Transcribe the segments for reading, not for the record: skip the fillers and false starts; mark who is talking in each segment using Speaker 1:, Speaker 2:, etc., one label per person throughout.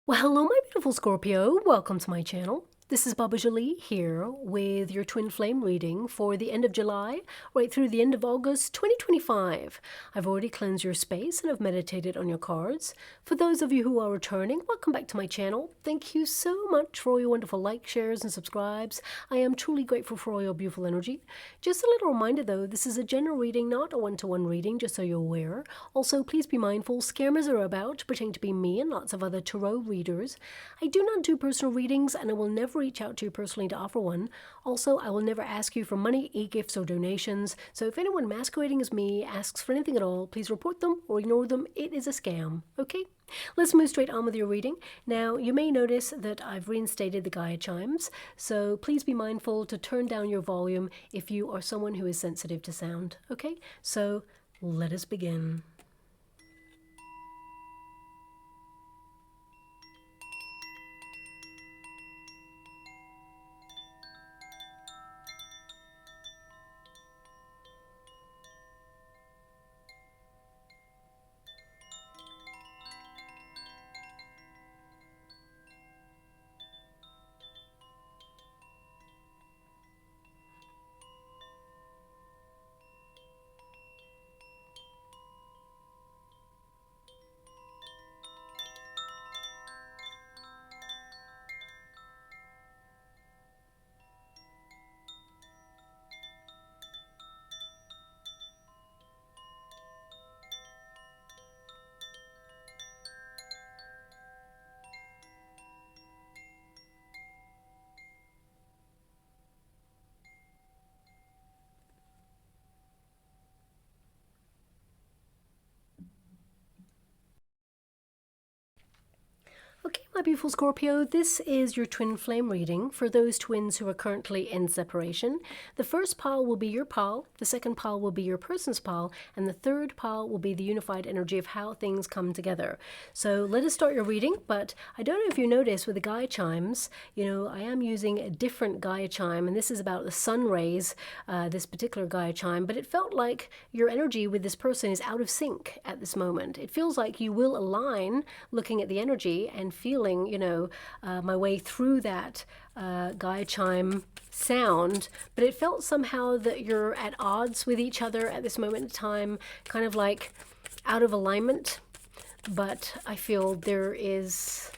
Speaker 1: Well, hello, my beautiful Scorpio. Welcome to my channel. This is Baba Jolie here with your twin flame reading for the end of July, right through the end of August 2025. I've already cleansed your space and I've meditated on your cards. For those of you who are returning, welcome back to my channel. Thank you so much for all your wonderful likes, shares, and subscribes. I am truly grateful for all your beautiful energy. Just a little reminder though, this is a general reading, not a one-to-one reading, just so you're aware. Also, please be mindful, scammers are about, pretending to be me and lots of other tarot readers. I do not do personal readings and I will never reach out to you personally to offer one. Also, I will never ask you for money, e-gifts, or donations. So if anyone masquerading as me asks for anything at all, please report them or ignore them. It is a scam, okay? Let's move straight on with your reading. Now, you may notice that I've reinstated the Gaia chimes, so please be mindful to turn down your volume if you are someone who is sensitive to sound, okay? So let us begin. Okay, my beautiful Scorpio, this is your twin flame reading for those twins who are currently in separation. The first pile will be your pile, the second pile will be your person's pile, and the third pile will be the unified energy of how things come together. So let us start your reading, but I don't know if you noticed with the Gaia chimes, I am using a different Gaia chime, and this is about the sun rays, this particular Gaia chime, but it felt like your energy with this person is out of sync at this moment. It feels like you will align looking at the energy and feeling, my way through that Gaia chime sound, but it felt somehow that you're at odds with each other at this moment in time, kind of like out of alignment. But I feel there is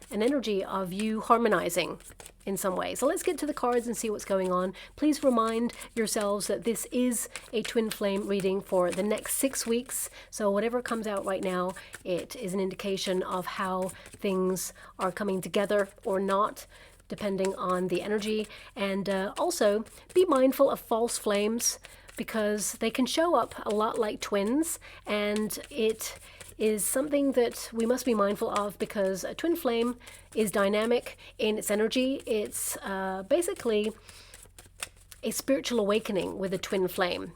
Speaker 1: an energy of you harmonizing in some way. So let's get to the cards and see what's going on. Please remind yourselves that this is a twin flame reading for the next 6 weeks. So whatever comes out right now, it is an indication of how things are coming together or not, depending on the energy. And also be mindful of false flames, because they can show up a lot like twins, and it is something that we must be mindful of, because a twin flame is dynamic in its energy. It's basically a spiritual awakening with a twin flame.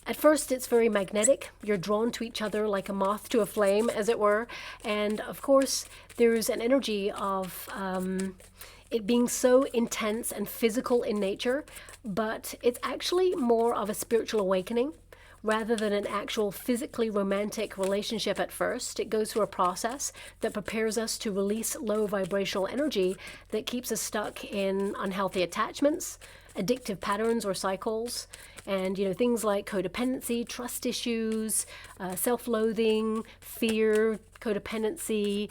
Speaker 1: At first, it's very magnetic. You're drawn to each other like a moth to a flame, as it were. And of course, there's an energy of it being so intense and physical in nature, but it's actually more of a spiritual awakening rather than an actual physically romantic relationship at first. It goes through a process that prepares us to release low vibrational energy that keeps us stuck in unhealthy attachments, addictive patterns or cycles, and things like codependency, trust issues, self-loathing, fear, codependency,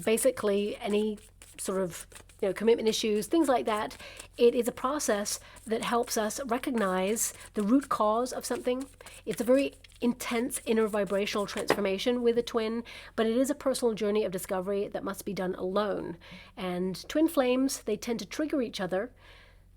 Speaker 1: basically any sort of commitment issues, things like that. It is a process that helps us recognize the root cause of something. It's a very intense inner vibrational transformation with a twin, but it is a personal journey of discovery that must be done alone. And twin flames, they tend to trigger each other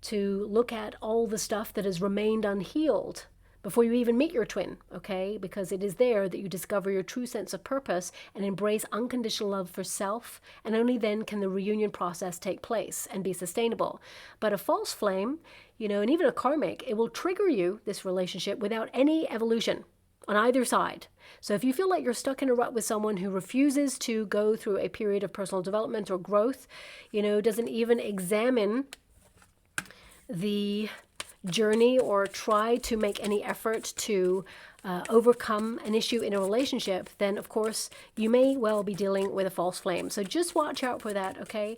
Speaker 1: to look at all the stuff that has remained unhealed before you even meet your twin, okay? Because it is there that you discover your true sense of purpose and embrace unconditional love for self, and only then can the reunion process take place and be sustainable. But a false flame, and even a karmic, it will trigger you, this relationship, without any evolution on either side. So if you feel like you're stuck in a rut with someone who refuses to go through a period of personal development or growth, doesn't even examine the journey or try to make any effort to overcome an issue in a relationship, then of course you may well be dealing with a false flame. So just watch out for that, okay?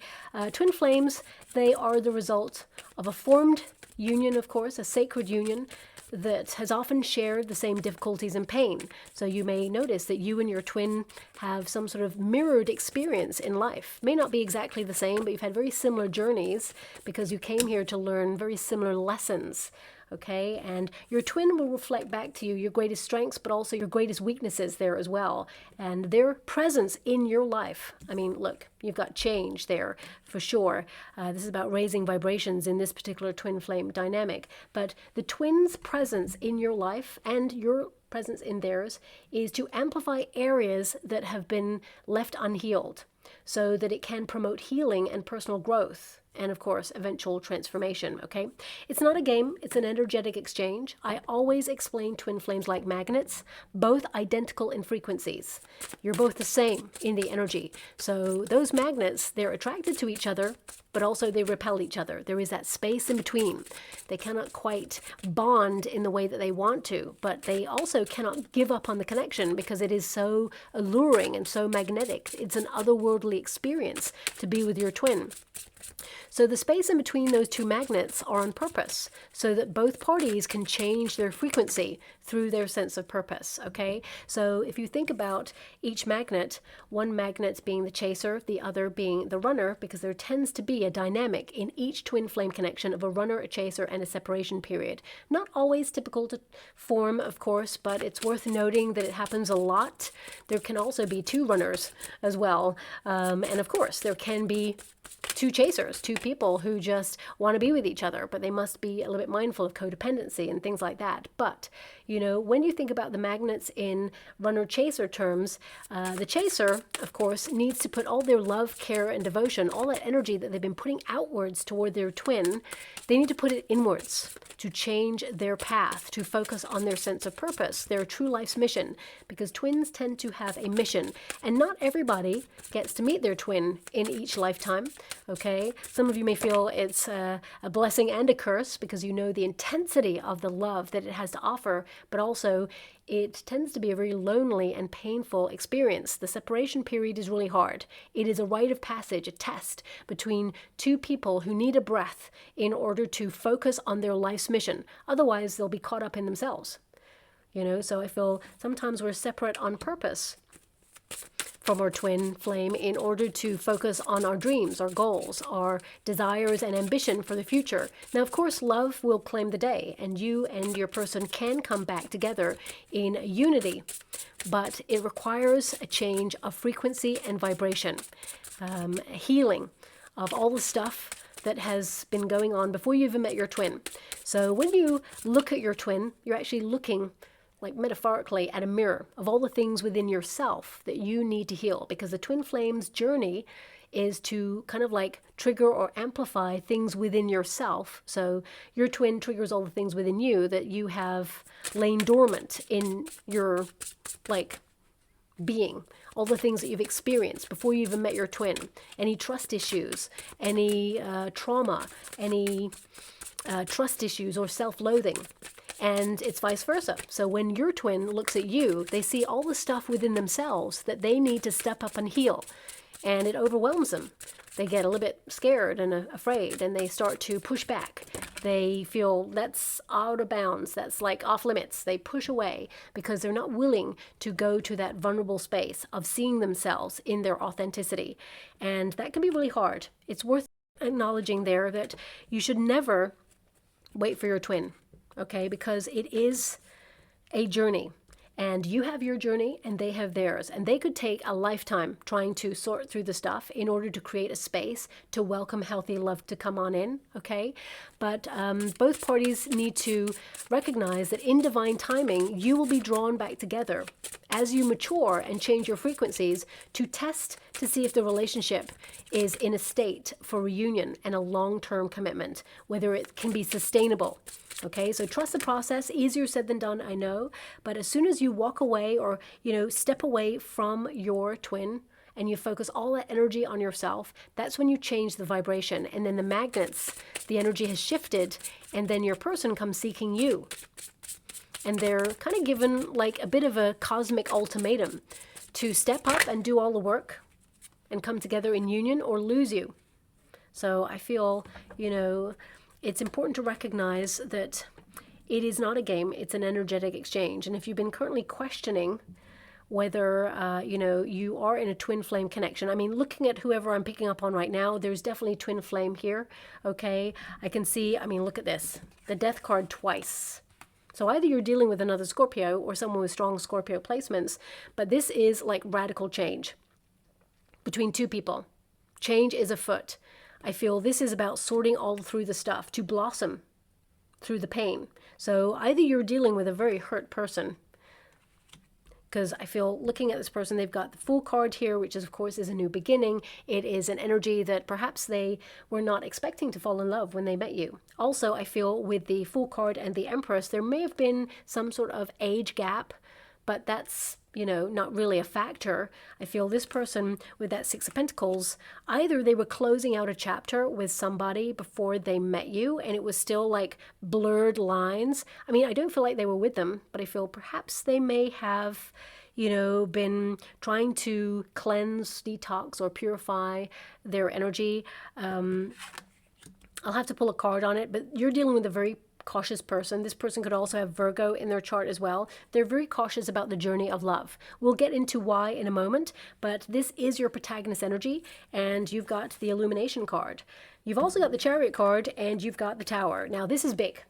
Speaker 1: Twin flames, they are the result of a formed union, of course, a sacred union that has often shared the same difficulties and pain. So you may notice that you and your twin have some sort of mirrored experience in life. May not be exactly the same, but you've had very similar journeys because you came here to learn very similar lessons. Okay, and your twin will reflect back to you your greatest strengths, but also your greatest weaknesses there as well. And their presence in your life, I mean, look, you've got change there for sure. This is about raising vibrations in this particular twin flame dynamic. But the twin's presence in your life and your presence in theirs is to amplify areas that have been left unhealed so that it can promote healing and personal growth. And of course, eventual transformation, okay? It's not a game, it's an energetic exchange. I always explain twin flames like magnets, both identical in frequencies. You're both the same in the energy. So those magnets, they're attracted to each other, but also they repel each other. There is that space in between. They cannot quite bond in the way that they want to, but they also cannot give up on the connection because it is so alluring and so magnetic. It's an otherworldly experience to be with your twin. So the space in between those two magnets are on purpose so that both parties can change their frequency through their sense of purpose, okay? So if you think about each magnet, one magnet being the chaser, the other being the runner, because there tends to be a dynamic in each twin flame connection of a runner, a chaser, and a separation period. Not always typical to form, of course, but it's worth noting that it happens a lot. There can also be two runners as well. And of course, there can be two chasers, two people who just want to be with each other, but they must be a little bit mindful of codependency and things like that. But, you know, when you think about the magnets in runner-chaser terms, the chaser, of course, needs to put all their love, care, and devotion, all that energy that they've been putting outwards toward their twin, they need to put it inwards to change their path, to focus on their sense of purpose, their true life's mission, because twins tend to have a mission, and not everybody gets to meet their twin in each lifetime. Okay, some of you may feel it's a blessing and a curse because you know the intensity of the love that it has to offer, but also it tends to be a very lonely and painful experience. The separation period is really hard. It is a rite of passage, a test between two people who need a breath in order to focus on their life's mission. Otherwise, they'll be caught up in themselves. You know, so I feel sometimes we're separate on purpose from our twin flame in order to focus on our dreams, our goals, our desires and ambition for the future. Now, of course, love will claim the day and you and your person can come back together in unity, but it requires a change of frequency and vibration, healing of all the stuff that has been going on before you even met your twin. So when you look at your twin, you're actually looking like metaphorically at a mirror of all the things within yourself that you need to heal, because the twin flame's journey is to kind of like trigger or amplify things within yourself. So your twin triggers all the things within you that you have lain dormant in your like being, all the things that you've experienced before you even met your twin, any trust issues, any trauma, any trust issues or self-loathing. And it's vice versa. So when your twin looks at you, they see all the stuff within themselves that they need to step up and heal. And it overwhelms them. They get a little bit scared and afraid, and they start to push back. They feel that's out of bounds, that's like off limits. They push away because they're not willing to go to that vulnerable space of seeing themselves in their authenticity. And that can be really hard. It's worth acknowledging there that you should never wait for your twin. Okay, because it is a journey, and you have your journey and they have theirs, and they could take a lifetime trying to sort through the stuff in order to create a space to welcome healthy love to come on in, okay? But both parties need to recognize that in divine timing, you will be drawn back together as you mature and change your frequencies to test to see if the relationship is in a state for reunion and a long-term commitment, whether it can be sustainable. Okay, so trust the process. Easier said than done, I know. But as soon as you walk away or, you know, step away from your twin and you focus all that energy on yourself, that's when you change the vibration. And then the magnets, the energy has shifted, and then your person comes seeking you. And they're kind of given like a bit of a cosmic ultimatum to step up and do all the work and come together in union or lose you. So I feel, you know, it's important to recognize that it is not a game, it's an energetic exchange. And if you've been currently questioning whether, you know, you are in a twin flame connection. I mean, looking at whoever I'm picking up on right now, there's definitely twin flame here, okay? I can see, I mean, look at this, the death card twice. So either you're dealing with another Scorpio or someone with strong Scorpio placements, but this is like radical change between two people. Change is afoot. I feel this is about sorting all through the stuff to blossom through the pain. So either you're dealing with a very hurt person, because I feel looking at this person, they've got the Fool card here, which is, of course, is a new beginning. It is an energy that perhaps they were not expecting to fall in love when they met you. Also, I feel with the Fool card and the Empress, there may have been some sort of age gap, but that's, you know, not really a factor. I feel this person with that Six of Pentacles, either they were closing out a chapter with somebody before they met you and it was still like blurred lines. I mean, I don't feel like they were with them, but I feel perhaps they may have, you know, been trying to cleanse, detox, or purify their energy. I'll have to pull a card on it, but you're dealing with a very cautious person. This person could also have Virgo in their chart as well. They're very cautious about the journey of love. We'll get into why in a moment, but this is your protagonist energy, and you've got the Illumination card. You've also got the Chariot card, and you've got the Tower. Now, this is big.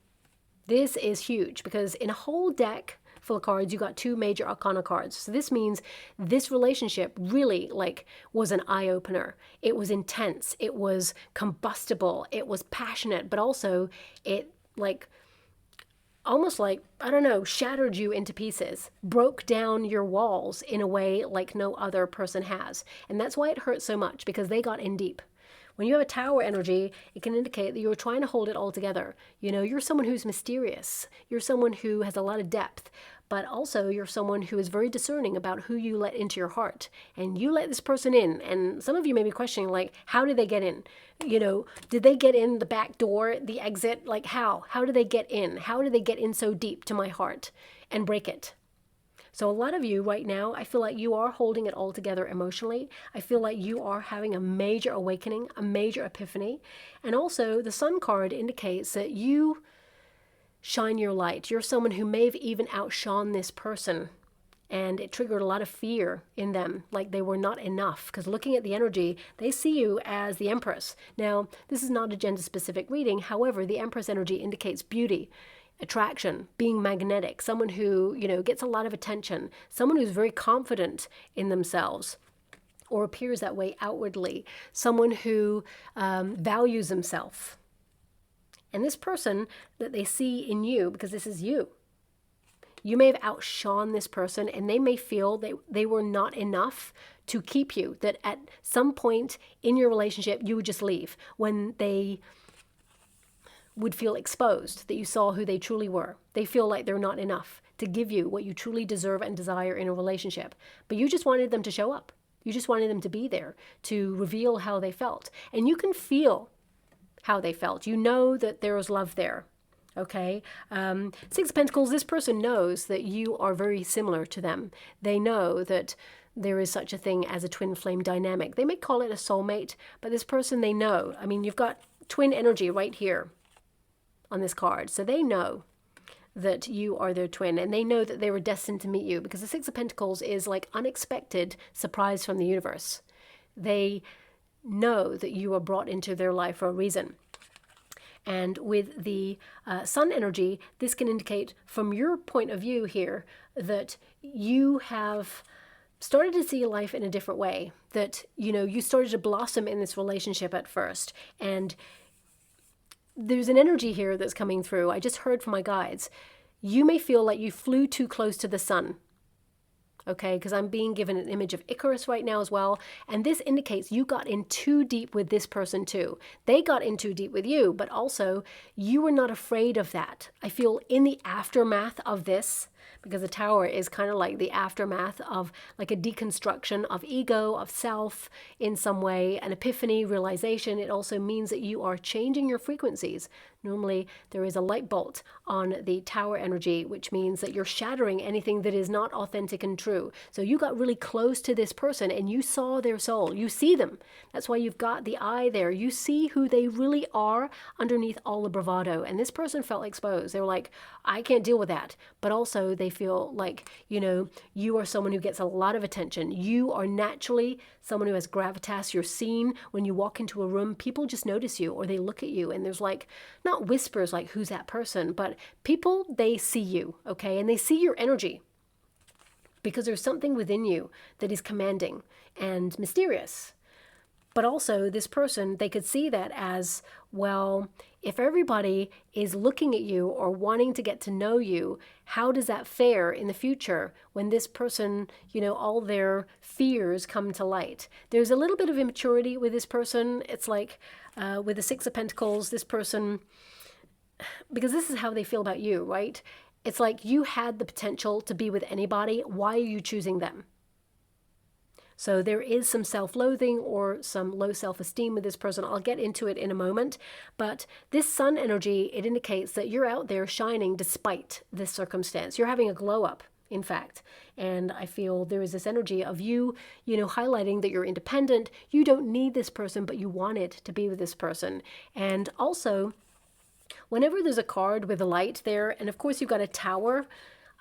Speaker 1: This is huge, because in a whole deck full of cards, you got two major arcana cards. So this means this relationship really like was an eye-opener. It was intense. It was combustible. It was passionate, but also it like almost like, I don't know, shattered you into pieces, broke down your walls in a way like no other person has. And that's why it hurts so much, because they got in deep. When you have a Tower energy, it can indicate that you're trying to hold it all together. You know, you're someone who's mysterious. You're someone who has a lot of depth, but also you're someone who is very discerning about who you let into your heart. And you let this person in, and some of you may be questioning, like, how did they get in? You know, did they get in the back door, the exit? Like, how? How did they get in? How did they get in so deep to my heart and break it? So a lot of you right now, I feel like you are holding it all together emotionally. I feel like you are having a major awakening, a major epiphany. And also the Sun card indicates that you shine your light. You're someone who may have even outshone this person, and it triggered a lot of fear in them, like they were not enough. Because looking at the energy, they see you as the Empress. Now, this is not a gender-specific reading. However, the Empress energy indicates beauty, attraction, being magnetic, someone who, you know, gets a lot of attention, someone who's very confident in themselves or appears that way outwardly, someone who values themselves. And this person that they see in you, because this is you, you may have outshone this person, and they may feel that they were not enough to keep you, that at some point in your relationship, you would just leave when they would feel exposed, that you saw who they truly were. They feel like they're not enough to give you what you truly deserve and desire in a relationship. But you just wanted them to show up. You just wanted them to be there, to reveal how they felt. And you can feel how they felt. You know that there was love there. Okay? Six of Pentacles, this person knows that you are very similar to them. They know that there is such a thing as a twin flame dynamic. They may call it a soulmate, but this person, they know. I mean, you've got twin energy right here on this card. So they know that you are their twin, and they know that they were destined to meet you, because the Six of Pentacles is like unexpected surprise from the universe. They know that you are brought into their life for a reason. And with the Sun energy, this can indicate from your point of view here that you have started to see life in a different way, that, you know, you started to blossom in this relationship at first. And there's an energy here that's coming through. I just heard from my guides. You may feel like you flew too close to the sun. okay? Because I'm being given an image of Icarus right now as well. And this indicates you got in too deep with this person too. They got in too deep with you, but also you were not afraid of that. I feel in the aftermath of this, because the Tower is kind of like the aftermath of like a deconstruction of ego, of self in some way, an epiphany, realization. It also means that you are changing your frequencies. Normally, there is a light bolt on the Tower energy, which means that you're shattering anything that is not authentic and true. So you got really close to this person and you saw their soul. You see them. That's why you've got the eye there. You see who they really are underneath all the bravado. And this person felt exposed. They were like, I can't deal with that. But also they feel like, you know, you are someone who gets a lot of attention. You are naturally someone who has gravitas. You're seen when you walk into a room. People just notice you or they look at you and there's like, not whispers like who's that person, but people, they see you, okay? And they see your energy because there's something within you that is commanding and mysterious. But also this person, they could see that as, well, if everybody is looking at you or wanting to get to know you, how does that fare in the future when this person, you know, all their fears come to light? There's a little bit of immaturity with this person. It's like with the Six of Pentacles, this person, because this is how they feel about you, right? It's like you had the potential to be with anybody. Why are you choosing them? So there is some self-loathing or some low self-esteem with this person. I'll get into it in a moment. But this sun energy, it indicates that you're out there shining despite this circumstance. You're having a glow up, in fact. And I feel there is this energy of you, you know, highlighting that you're independent. You don't need this person, but you wanted to be with this person. And also, whenever there's a card with a light there, and of course you've got a tower,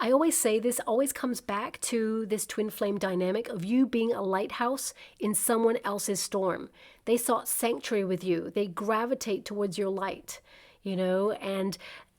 Speaker 1: I always say this always comes back to this twin flame dynamic of you being a lighthouse in someone else's storm. They sought sanctuary with you. They gravitate towards your light, you know, and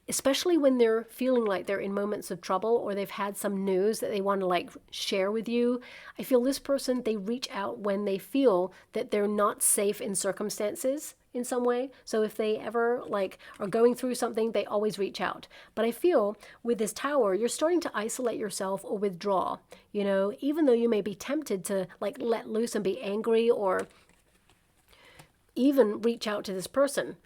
Speaker 1: especially when they're feeling like they're in moments of trouble or they've had some news that they want to like share with you. I feel this person, they reach out when they feel that they're not safe in circumstances in some way. So if they ever like are going through something, they always reach out. But I feel with this tower, you're starting to isolate yourself or withdraw, you know, even though you may be tempted to like let loose and be angry or even reach out to this person.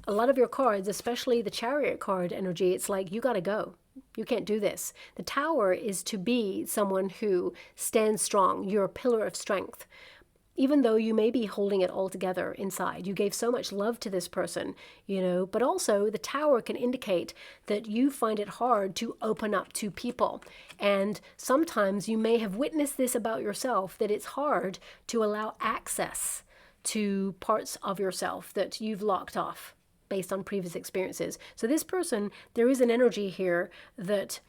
Speaker 1: A lot of your cards, especially the Chariot card energy, it's like, you got to go. You can't do this. The Tower is to be someone who stands strong. You're a pillar of strength. Even though you may be holding it all together inside, you gave so much love to this person, you know, but also the Tower can indicate that you find it hard to open up to people. And sometimes you may have witnessed this about yourself, that it's hard to allow access to parts of yourself that you've locked off based on previous experiences. So this person, there is an energy here that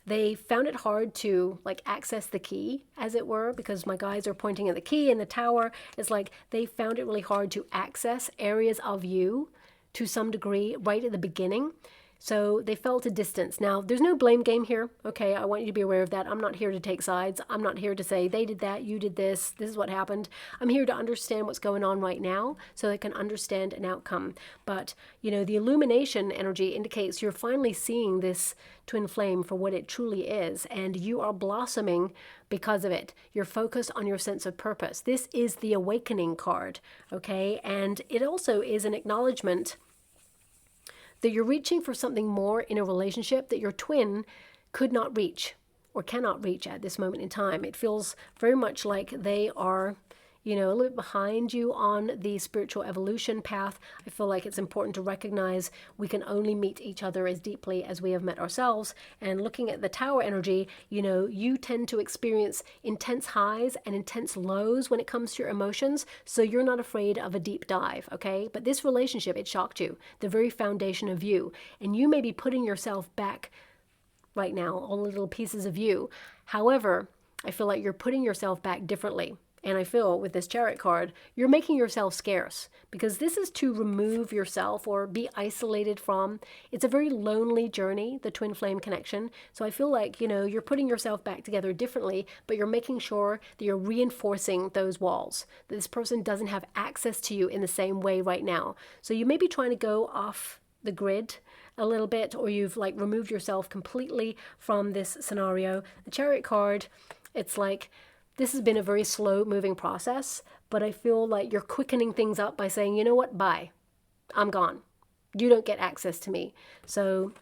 Speaker 1: they found it hard to like access the key, as it were, because my guys are pointing at the key in the Tower. It's like they found it really hard to access areas of you to some degree right at the beginning. So they felt a distance. Now, there's no blame game here, okay? I want you to be aware of that. I'm not here to take sides. I'm not here to say, they did that, you did this is what happened. I'm here to understand what's going on right now so I can understand an outcome. But, you know, the illumination energy indicates you're finally seeing this twin flame for what it truly is, and you are blossoming because of it. You're focused on your sense of purpose. This is the awakening card, okay? And it also is an acknowledgement that you're reaching for something more in a relationship that your twin could not reach or cannot reach at this moment in time. It feels very much like they are, you know, a little bit behind you on the spiritual evolution path. I feel like it's important to recognize we can only meet each other as deeply as we have met ourselves. And looking at the Tower energy, you know, you tend to experience intense highs and intense lows when it comes to your emotions. So you're not afraid of a deep dive, okay? But this relationship, it shocked you, the very foundation of you. And you may be putting yourself back right now, all the little pieces of you. However, I feel like you're putting yourself back differently. And I feel with this Chariot card, you're making yourself scarce because this is to remove yourself or be isolated from. It's a very lonely journey, the twin flame connection. So I feel like, you know, you're putting yourself back together differently, but you're making sure that you're reinforcing those walls, that this person doesn't have access to you in the same way right now. So you may be trying to go off the grid a little bit, or you've like removed yourself completely from this scenario. The Chariot card, It's like this has been a very slow moving process, but I feel like you're quickening things up by saying, you know what, bye. I'm gone. You don't get access to me. So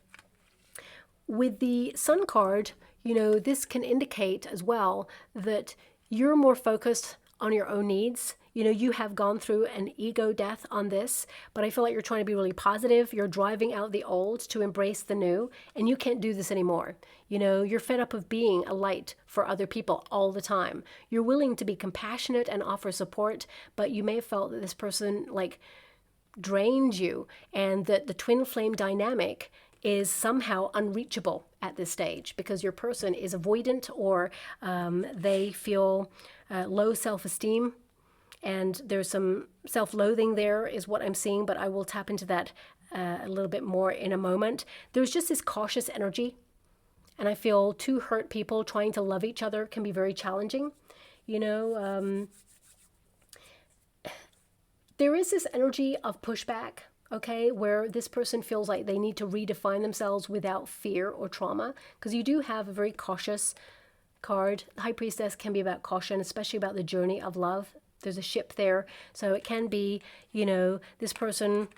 Speaker 1: with the Sun card, you know, this can indicate as well that you're more focused on your own needs. You know, you have gone through an ego death on this, but I feel like you're trying to be really positive. You're driving out the old to embrace the new, and you can't do this anymore. You know, you're fed up of being a light for other people all the time. You're willing to be compassionate and offer support, but you may have felt that this person like drained you, and that the twin flame dynamic is somehow unreachable at this stage because your person is avoidant, or they feel low self-esteem, and there's some self-loathing there is what I'm seeing, but I will tap into that a little bit more in a moment. There's just this cautious energy, and I feel two hurt people trying to love each other can be very challenging. You know, there is this energy of pushback, okay, where this person feels like they need to redefine themselves without fear or trauma, because you do have a very cautious card. The High Priestess can be about caution, especially about the journey of love. There's a ship there, so it can be, you know, this person,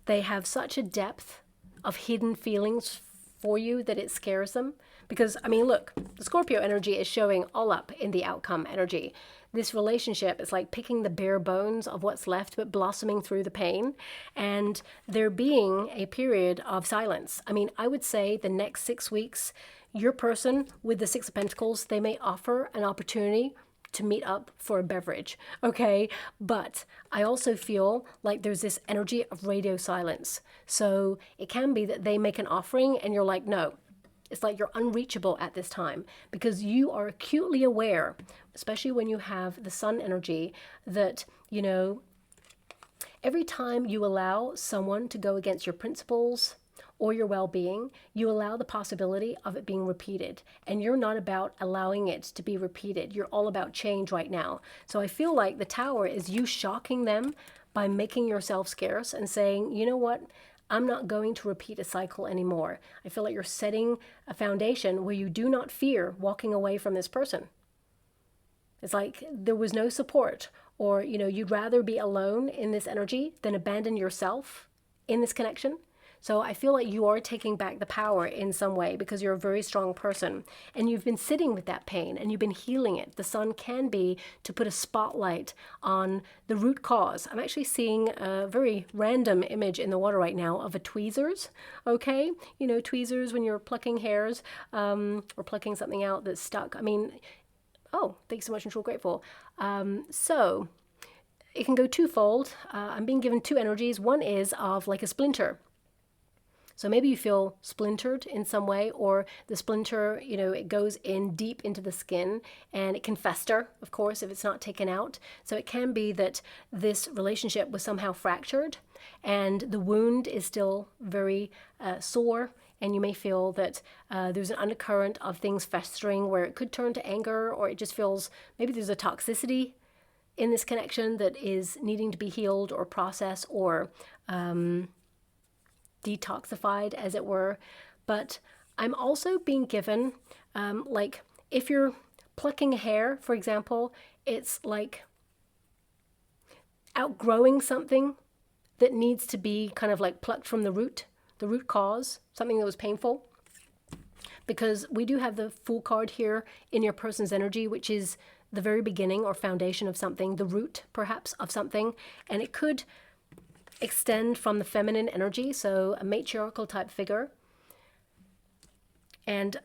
Speaker 1: they have such a depth of hidden feelings for you that it scares them. Because, I mean, look, the Scorpio energy is showing all up in the outcome energy. This relationship is like picking the bare bones of what's left, but blossoming through the pain. And there being a period of silence. I mean, I would say the next 6 weeks, your person with the Six of Pentacles, they may offer an opportunity to meet up for a beverage, okay? But I also feel like there's this energy of radio silence. So it can be that they make an offering and you're like, no. It's like you're unreachable at this time because you are acutely aware, especially when you have the Sun energy, that, you know, every time you allow someone to go against your principles or your well-being, you allow the possibility of it being repeated. And you're not about allowing it to be repeated. You're all about change right now. So I feel like the Tower is you shocking them by making yourself scarce and saying, you know what? I'm not going to repeat a cycle anymore. I feel like you're setting a foundation where you do not fear walking away from this person. It's like there was no support, or, you know, you'd rather be alone in this energy than abandon yourself in this connection. So I feel like you are taking back the power in some way because you're a very strong person and you've been sitting with that pain and you've been healing it. The Sun can be to put a spotlight on the root cause. I'm actually seeing a very random image in the water right now of a tweezers, okay? You know, tweezers when you're plucking hairs or plucking something out that's stuck. I mean, oh, thanks so much, I'm so grateful. So it can go twofold. I'm being given two energies. One is of like a splinter. So maybe you feel splintered in some way, or the splinter, you know, it goes in deep into the skin and it can fester, of course, if it's not taken out. So it can be that this relationship was somehow fractured and the wound is still very sore. And you may feel that there's an undercurrent of things festering where it could turn to anger, or it just feels maybe there's a toxicity in this connection that is needing to be healed or processed or detoxified, as it were. But I'm also being given, like if you're plucking a hair, for example, it's like outgrowing something that needs to be kind of like plucked from the root cause, something that was painful. Because we do have the Fool card here in your person's energy, which is the very beginning or foundation of something, the root perhaps of something, and it could extend from the feminine energy, so a matriarchal type figure. And,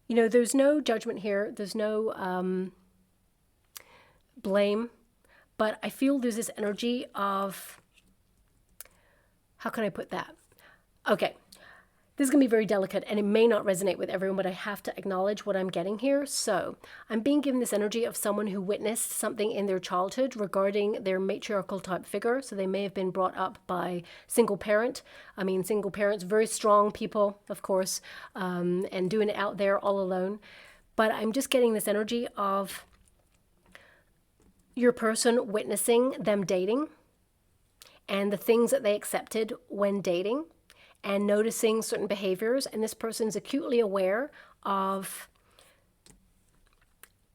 Speaker 1: you know, there's no judgment here, there's no blame, but I feel there's this energy of, how can I put that? Okay, this is going to be very delicate and it may not resonate with everyone, but I have to acknowledge what I'm getting here. So I'm being given this energy of someone who witnessed something in their childhood regarding their matriarchal type figure. So they may have been brought up by single parent. I mean, single parents, very strong people, of course, and doing it out there all alone. But I'm just getting this energy of your person witnessing them dating and the things that they accepted when dating, and noticing certain behaviors, and this person's acutely aware of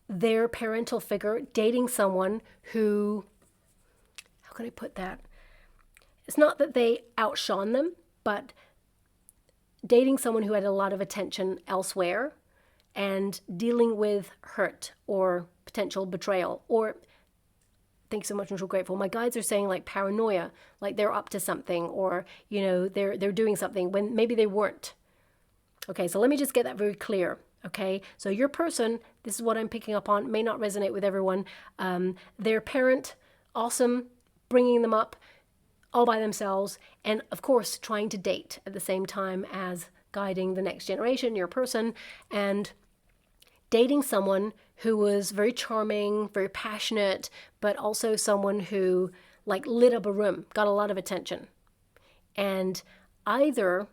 Speaker 1: their parental figure dating someone who, how can I put that? It's not that they outshone them, but dating someone who had a lot of attention elsewhere and dealing with hurt or potential betrayal. Or, thanks so much, I'm so grateful. My guides are saying like paranoia, like they're up to something, or, you know, they're doing something when maybe they weren't. Okay, so let me just get that very clear. Okay, so your person, this is what I'm picking up on, may not resonate with everyone. Their parent, awesome, bringing them up all by themselves, and of course trying to date at the same time as guiding the next generation, your person, and dating someone who was very charming, very passionate, but also someone who like lit up a room, got a lot of attention. And either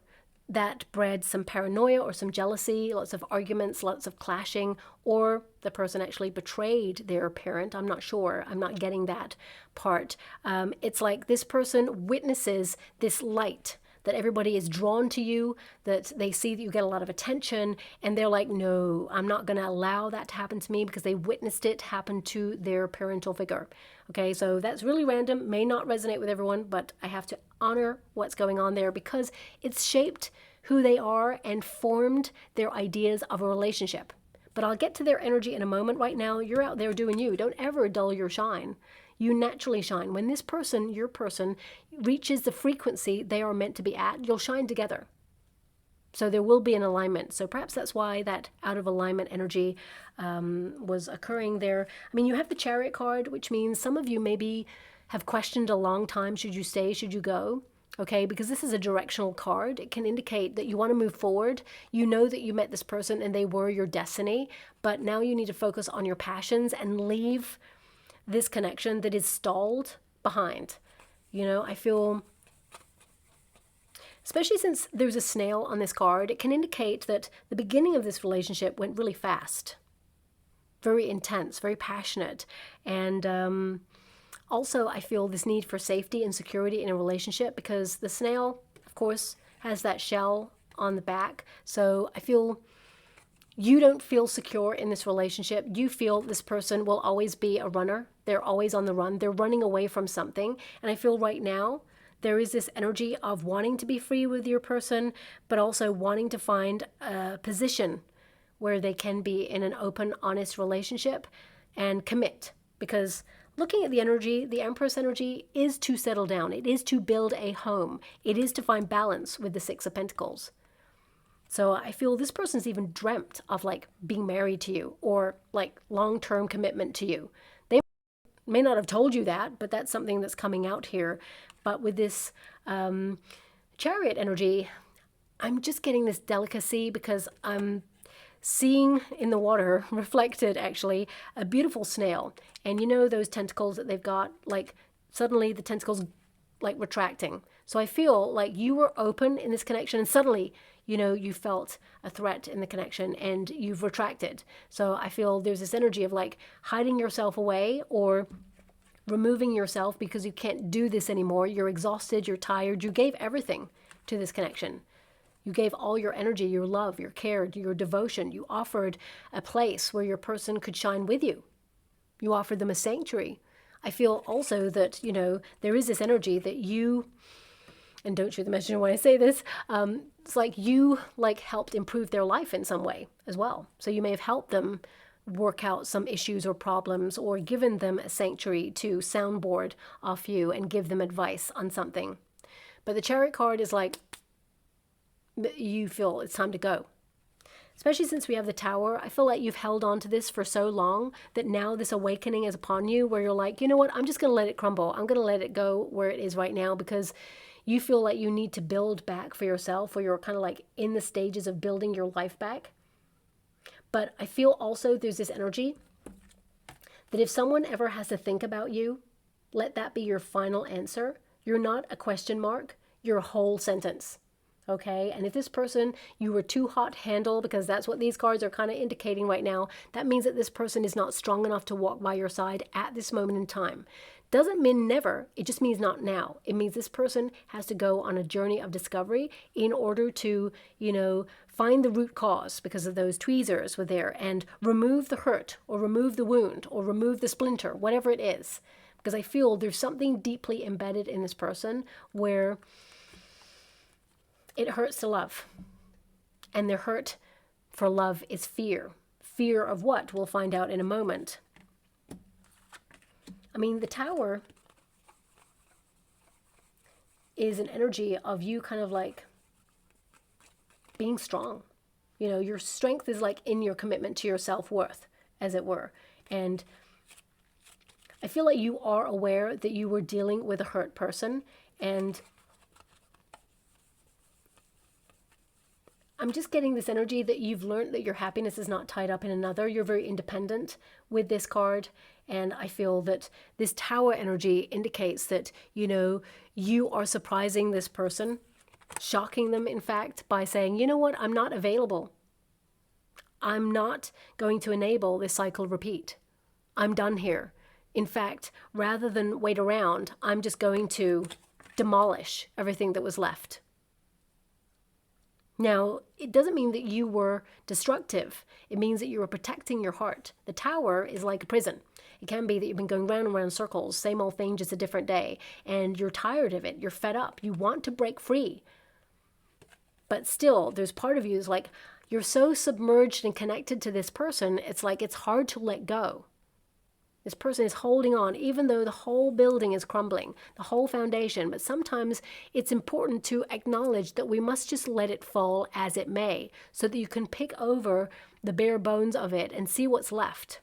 Speaker 1: that bred some paranoia or some jealousy, lots of arguments, lots of clashing, or the person actually betrayed their parent. I'm not sure. I'm not getting that part. It's like this person witnesses this light, that everybody is drawn to you, that they see that you get a lot of attention, and they're like, no, I'm not going to allow that to happen to me, because they witnessed it happen to their parental figure. Okay, so that's really random, may not resonate with everyone, but I have to honor what's going on there because it's shaped who they are and formed their ideas of a relationship. But I'll get to their energy in a moment. Right now, you're out there doing you. Don't ever dull your shine. You naturally shine. When this person, your person, reaches the frequency they are meant to be at, you'll shine together. So there will be an alignment. So perhaps that's why that out of alignment energy was occurring there. I mean, you have the Chariot card, which means some of you maybe have questioned a long time, should you stay, should you go? Okay, because this is a directional card. It can indicate that you want to move forward. You know that you met this person and they were your destiny, but now you need to focus on your passions and leave this connection that is stalled behind. You know, I feel, especially since there's a snail on this card, it can indicate that the beginning of this relationship went really fast, very intense, very passionate. And also, I feel this need for safety and security in a relationship because the snail, of course, has that shell on the back. So I feel you don't feel secure in this relationship. You feel this person will always be a runner. They're always on the run. They're running away from something. And I feel right now there is this energy of wanting to be free with your person, but also wanting to find a position where they can be in an open, honest relationship and commit. Because looking at the energy, the Empress energy is to settle down. It is to build a home. It is to find balance with the Six of Pentacles. So I feel this person's even dreamt of like being married to you or like long-term commitment to you. They may not have told you that, but that's something that's coming out here. But with this Chariot energy, I'm just getting this delicacy because I'm seeing in the water, reflected actually, a beautiful snail. And you know those tentacles that they've got, like suddenly the tentacles like retracting. So I feel like you were open in this connection and suddenly, you know, you felt a threat in the connection and you've retracted. So I feel there's this energy of like hiding yourself away or removing yourself because you can't do this anymore. You're exhausted, you're tired, you gave everything to this connection. You gave all your energy, your love, your care, your devotion. You offered a place where your person could shine with you. You offered them a sanctuary. I feel also that, you know, there is this energy that you, and don't shoot the messenger when I say this, it's like you like helped improve their life in some way as well. So you may have helped them work out some issues or problems or given them a sanctuary to soundboard off you and give them advice on something. But the Chariot card is like, you feel it's time to go. Especially since we have the Tower, I feel like you've held on to this for so long that now this awakening is upon you where you're like, you know what, I'm just going to let it crumble. I'm going to let it go where it is right now because you feel like you need to build back for yourself or you're kind of like in the stages of building your life back. But I feel also there's this energy that if someone ever has to think about you, let that be your final answer. You're not a question mark. You're a whole sentence. Okay, and if this person, you were too hot to handle, because that's what these cards are kind of indicating right now, that means that this person is not strong enough to walk by your side at this moment in time. Doesn't mean never, it just means not now. It means this person has to go on a journey of discovery in order to, find the root cause, because of those tweezers were there, and remove the hurt, or remove the wound, or remove the splinter, whatever it is. Because I feel there's something deeply embedded in this person where it hurts to love. And their hurt for love is fear. Fear of what? We'll find out in a moment. I mean, the Tower is an energy of you kind of like being strong. Your strength is like in your commitment to your self-worth, as it were. And I feel like you are aware that you were dealing with a hurt person, and I'm just getting this energy that you've learned that your happiness is not tied up in another. You're very independent with this card. And I feel that this Tower energy indicates that, you are surprising this person, shocking them, in fact, by saying, you know what, I'm not available. I'm not going to enable this cycle repeat. I'm done here. In fact, rather than wait around, I'm just going to demolish everything that was left. Now, it doesn't mean that you were destructive. It means that you were protecting your heart. The Tower is like a prison. It can be that you've been going round and round circles, same old thing, just a different day, and you're tired of it. You're fed up. You want to break free. But still, there's part of you is like, you're so submerged and connected to this person, it's like it's hard to let go. This person is holding on, even though the whole building is crumbling, the whole foundation. But sometimes it's important to acknowledge that we must just let it fall as it may, so that you can pick over the bare bones of it and see what's left.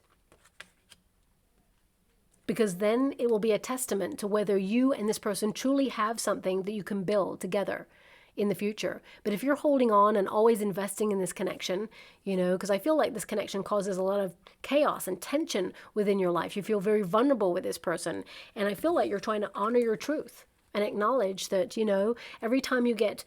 Speaker 1: Because then it will be a testament to whether you and this person truly have something that you can build together in the future. But if you're holding on and always investing in this connection, because I feel like this connection causes a lot of chaos and tension within your life. You feel very vulnerable with this person. And I feel like you're trying to honor your truth and acknowledge that, every time you get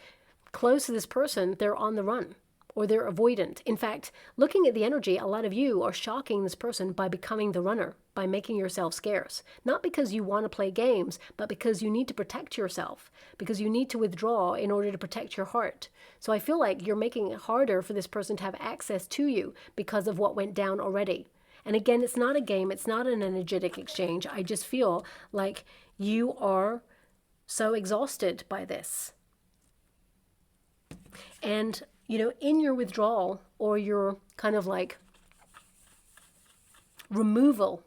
Speaker 1: close to this person, they're on the run or they're avoidant. In fact, looking at the energy, a lot of you are shocking this person by becoming the runner, by making yourself scarce. Not because you want to play games, but because you need to protect yourself, because you need to withdraw in order to protect your heart. So I feel like you're making it harder for this person to have access to you because of what went down already. And again, it's not a game, it's not an energetic exchange. I just feel like you are so exhausted by this. And in your withdrawal or your kind of like removal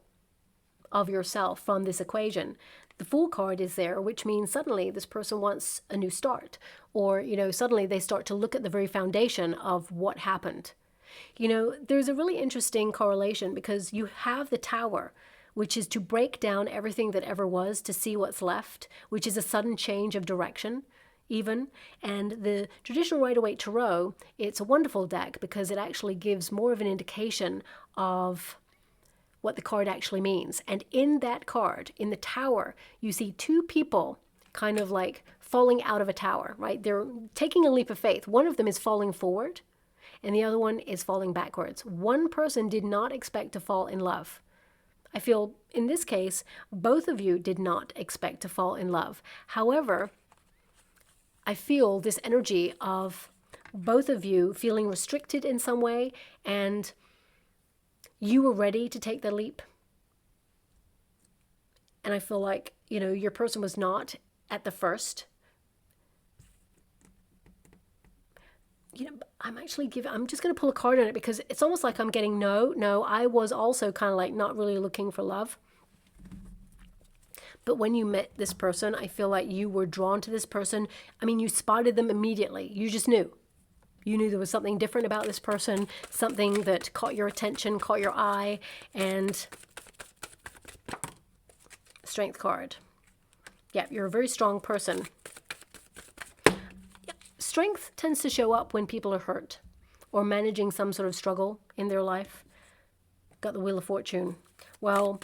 Speaker 1: of yourself from this equation, the Fool card is there, which means suddenly this person wants a new start, or, suddenly they start to look at the very foundation of what happened. There's a really interesting correlation because you have the Tower, which is to break down everything that ever was to see what's left, which is a sudden change of direction. Even. And the traditional Rider-Waite Tarot, it's a wonderful deck because it actually gives more of an indication of what the card actually means. And in that card, in the Tower, you see two people kind of like falling out of a tower, right? They're taking a leap of faith. One of them is falling forward and the other one is falling backwards. One person did not expect to fall in love. I feel in this case, both of you did not expect to fall in love. However, I feel this energy of both of you feeling restricted in some way, and you were ready to take the leap. And I feel like, your person was not at the first. I'm just going to pull a card on it because it's almost like I'm getting no, I was also kind of like not really looking for love. But when you met this person, I feel like you were drawn to this person. I mean, you spotted them immediately. You just knew. You knew there was something different about this person, something that caught your attention, caught your eye, and Strength card. Yeah, you're a very strong person. Strength tends to show up when people are hurt or managing some sort of struggle in their life. Got the Wheel of Fortune. Well,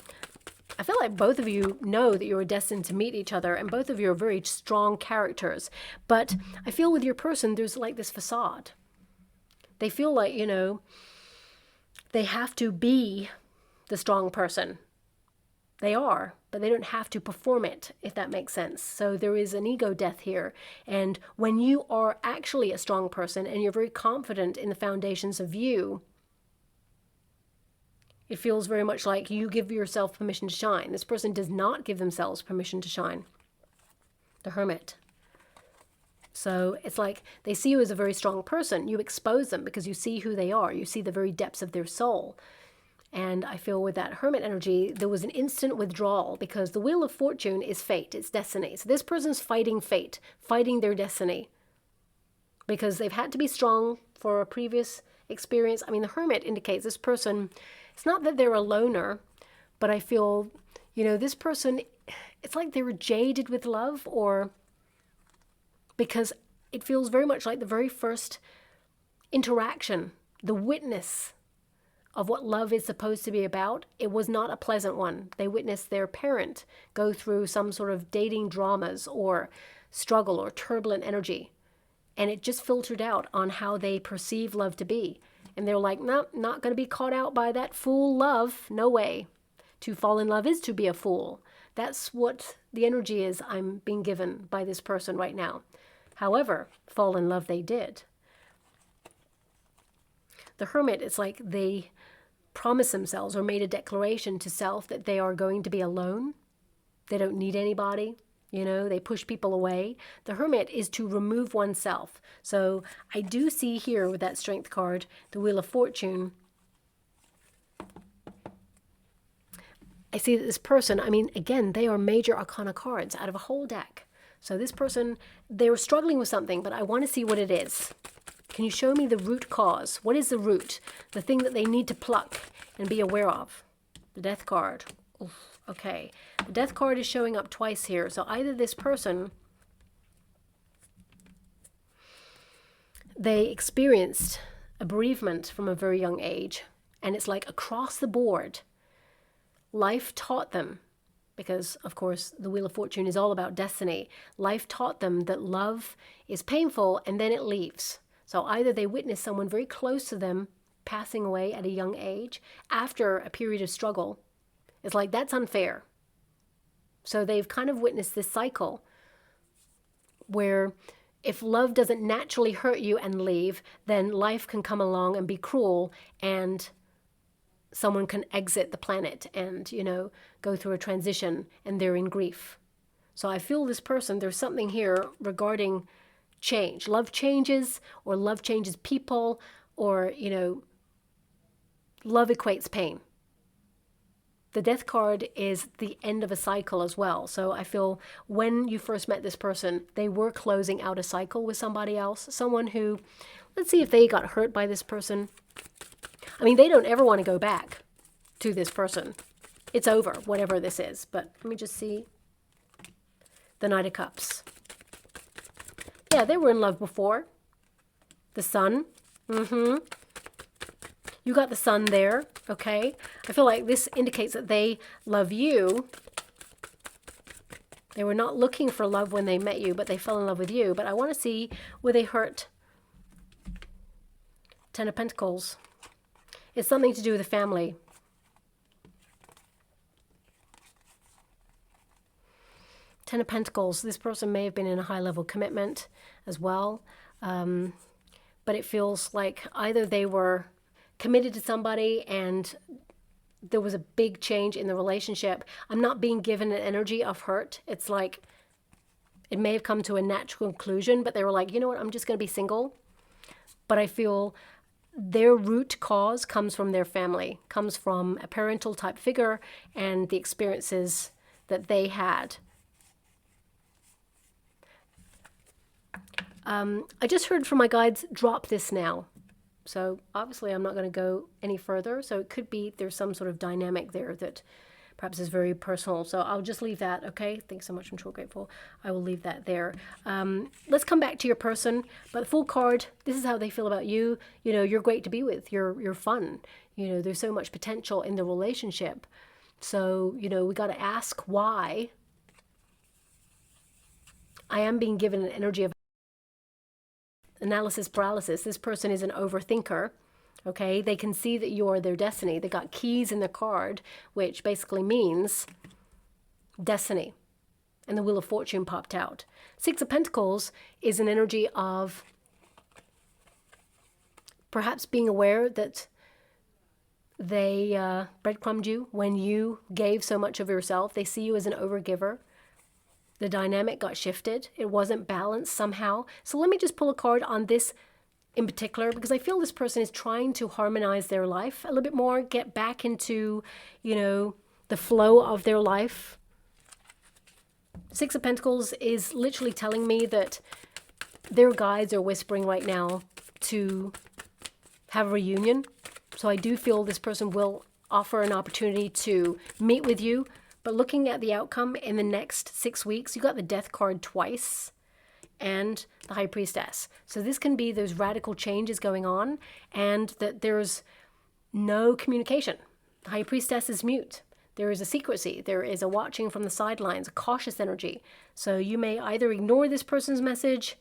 Speaker 1: I feel like both of you know that you are destined to meet each other, and both of you are very strong characters. But I feel with your person, there's like this facade. They feel like, you know, they have to be the strong person. They are, but they don't have to perform it, if that makes sense. So there is an ego death here. And when you are actually a strong person and you're very confident in the foundations of you, it feels very much like you give yourself permission to shine. This person does not give themselves permission to shine. The Hermit. So it's like they see you as a very strong person. You expose them because you see who they are. You see the very depths of their soul. And I feel with that Hermit energy, there was an instant withdrawal because the Wheel of Fortune is fate. It's destiny. So this person's fighting fate, fighting their destiny. Because they've had to be strong for a previous experience. I mean, the Hermit indicates this person, it's not that they're a loner, but I feel, you know, this person, it's like they were jaded with love, or because it feels very much like the very first interaction, the witness of what love is supposed to be about. It was not a pleasant one. They witnessed their parent go through some sort of dating dramas or struggle or turbulent energy. And it just filtered out on how they perceive love to be. And they're like, no, not going to be caught out by that fool love. No way. To fall in love is to be a fool. That's what the energy is I'm being given by this person right now. However, fall in love they did. The Hermit, it's like they promised themselves or made a declaration to self that they are going to be alone. They don't need anybody. You know, they push people away. The Hermit is to remove oneself. So I do see here with that Strength card, the Wheel of Fortune. I see that this person, I mean, again, they are major arcana cards out of a whole deck. So this person, they were struggling with something, but I want to see what it is. Can you show me the root cause? What is the root? The thing that they need to pluck and be aware of? The Death card. Oof. Okay, the Death card is showing up twice here. So either this person, they experienced a bereavement from a very young age, and it's like across the board, life taught them, because of course the Wheel of Fortune is all about destiny. Life taught them that love is painful and then it leaves. So either they witnessed someone very close to them passing away at a young age after a period of struggle. It's like, that's unfair. So they've kind of witnessed this cycle where if love doesn't naturally hurt you and leave, then life can come along and be cruel, and someone can exit the planet and, you know, go through a transition, and they're in grief. So I feel this person, there's something here regarding change. Love changes, or love changes people, or, you know, love equates pain. The Death card is the end of a cycle as well. So I feel when you first met this person, they were closing out a cycle with somebody else. Someone who, let's see if they got hurt by this person. I mean, they don't ever want to go back to this person. It's over, whatever this is. But let me just see. The Knight of Cups. Yeah, they were in love before. The Sun. You got the Sun there, okay? I feel like this indicates that they love you. They were not looking for love when they met you, but they fell in love with you. But I want to see, were they hurt? Ten of Pentacles. It's something to do with the family. Ten of Pentacles. This person may have been in a high-level commitment as well. But it feels like either they were committed to somebody and there was a big change in the relationship. I'm not being given an energy of hurt. It's like it may have come to a natural conclusion, but they were like, you know what, I'm just going to be single. But I feel their root cause comes from their family, comes from a parental type figure and the experiences that they had. I just heard from my guides, drop this now. So obviously I'm not going to go any further. So it could be there's some sort of dynamic there that perhaps is very personal. So I'll just leave that, okay? Thanks so much. I'm so grateful. I will leave that there. Let's come back to your person. But the Full card, this is how they feel about you. You know, you're great to be with. You're fun. You know, there's so much potential in the relationship. So, you know, we got to ask why. I am being given an energy of analysis paralysis. This person is an overthinker. Okay, they can see that you're their destiny. They got keys in their card, which basically means destiny. And the Wheel of Fortune popped out. Six of Pentacles is an energy of perhaps being aware that they breadcrumbed you when you gave so much of yourself. They see you as an overgiver. The dynamic got shifted. It wasn't balanced somehow. So let me just pull a card on this in particular, because I feel this person is trying to harmonize their life a little bit more, get back into, you know, the flow of their life. Six of Pentacles is literally telling me that their guides are whispering right now to have a reunion. So I do feel this person will offer an opportunity to meet with you. But looking at the outcome in the next 6 weeks, you got the Death card twice and the High Priestess. So this can be those radical changes going on, and that there's no communication. The High Priestess is mute. There is a secrecy. There is a watching from the sidelines, a cautious energy. So you may either ignore this person's message,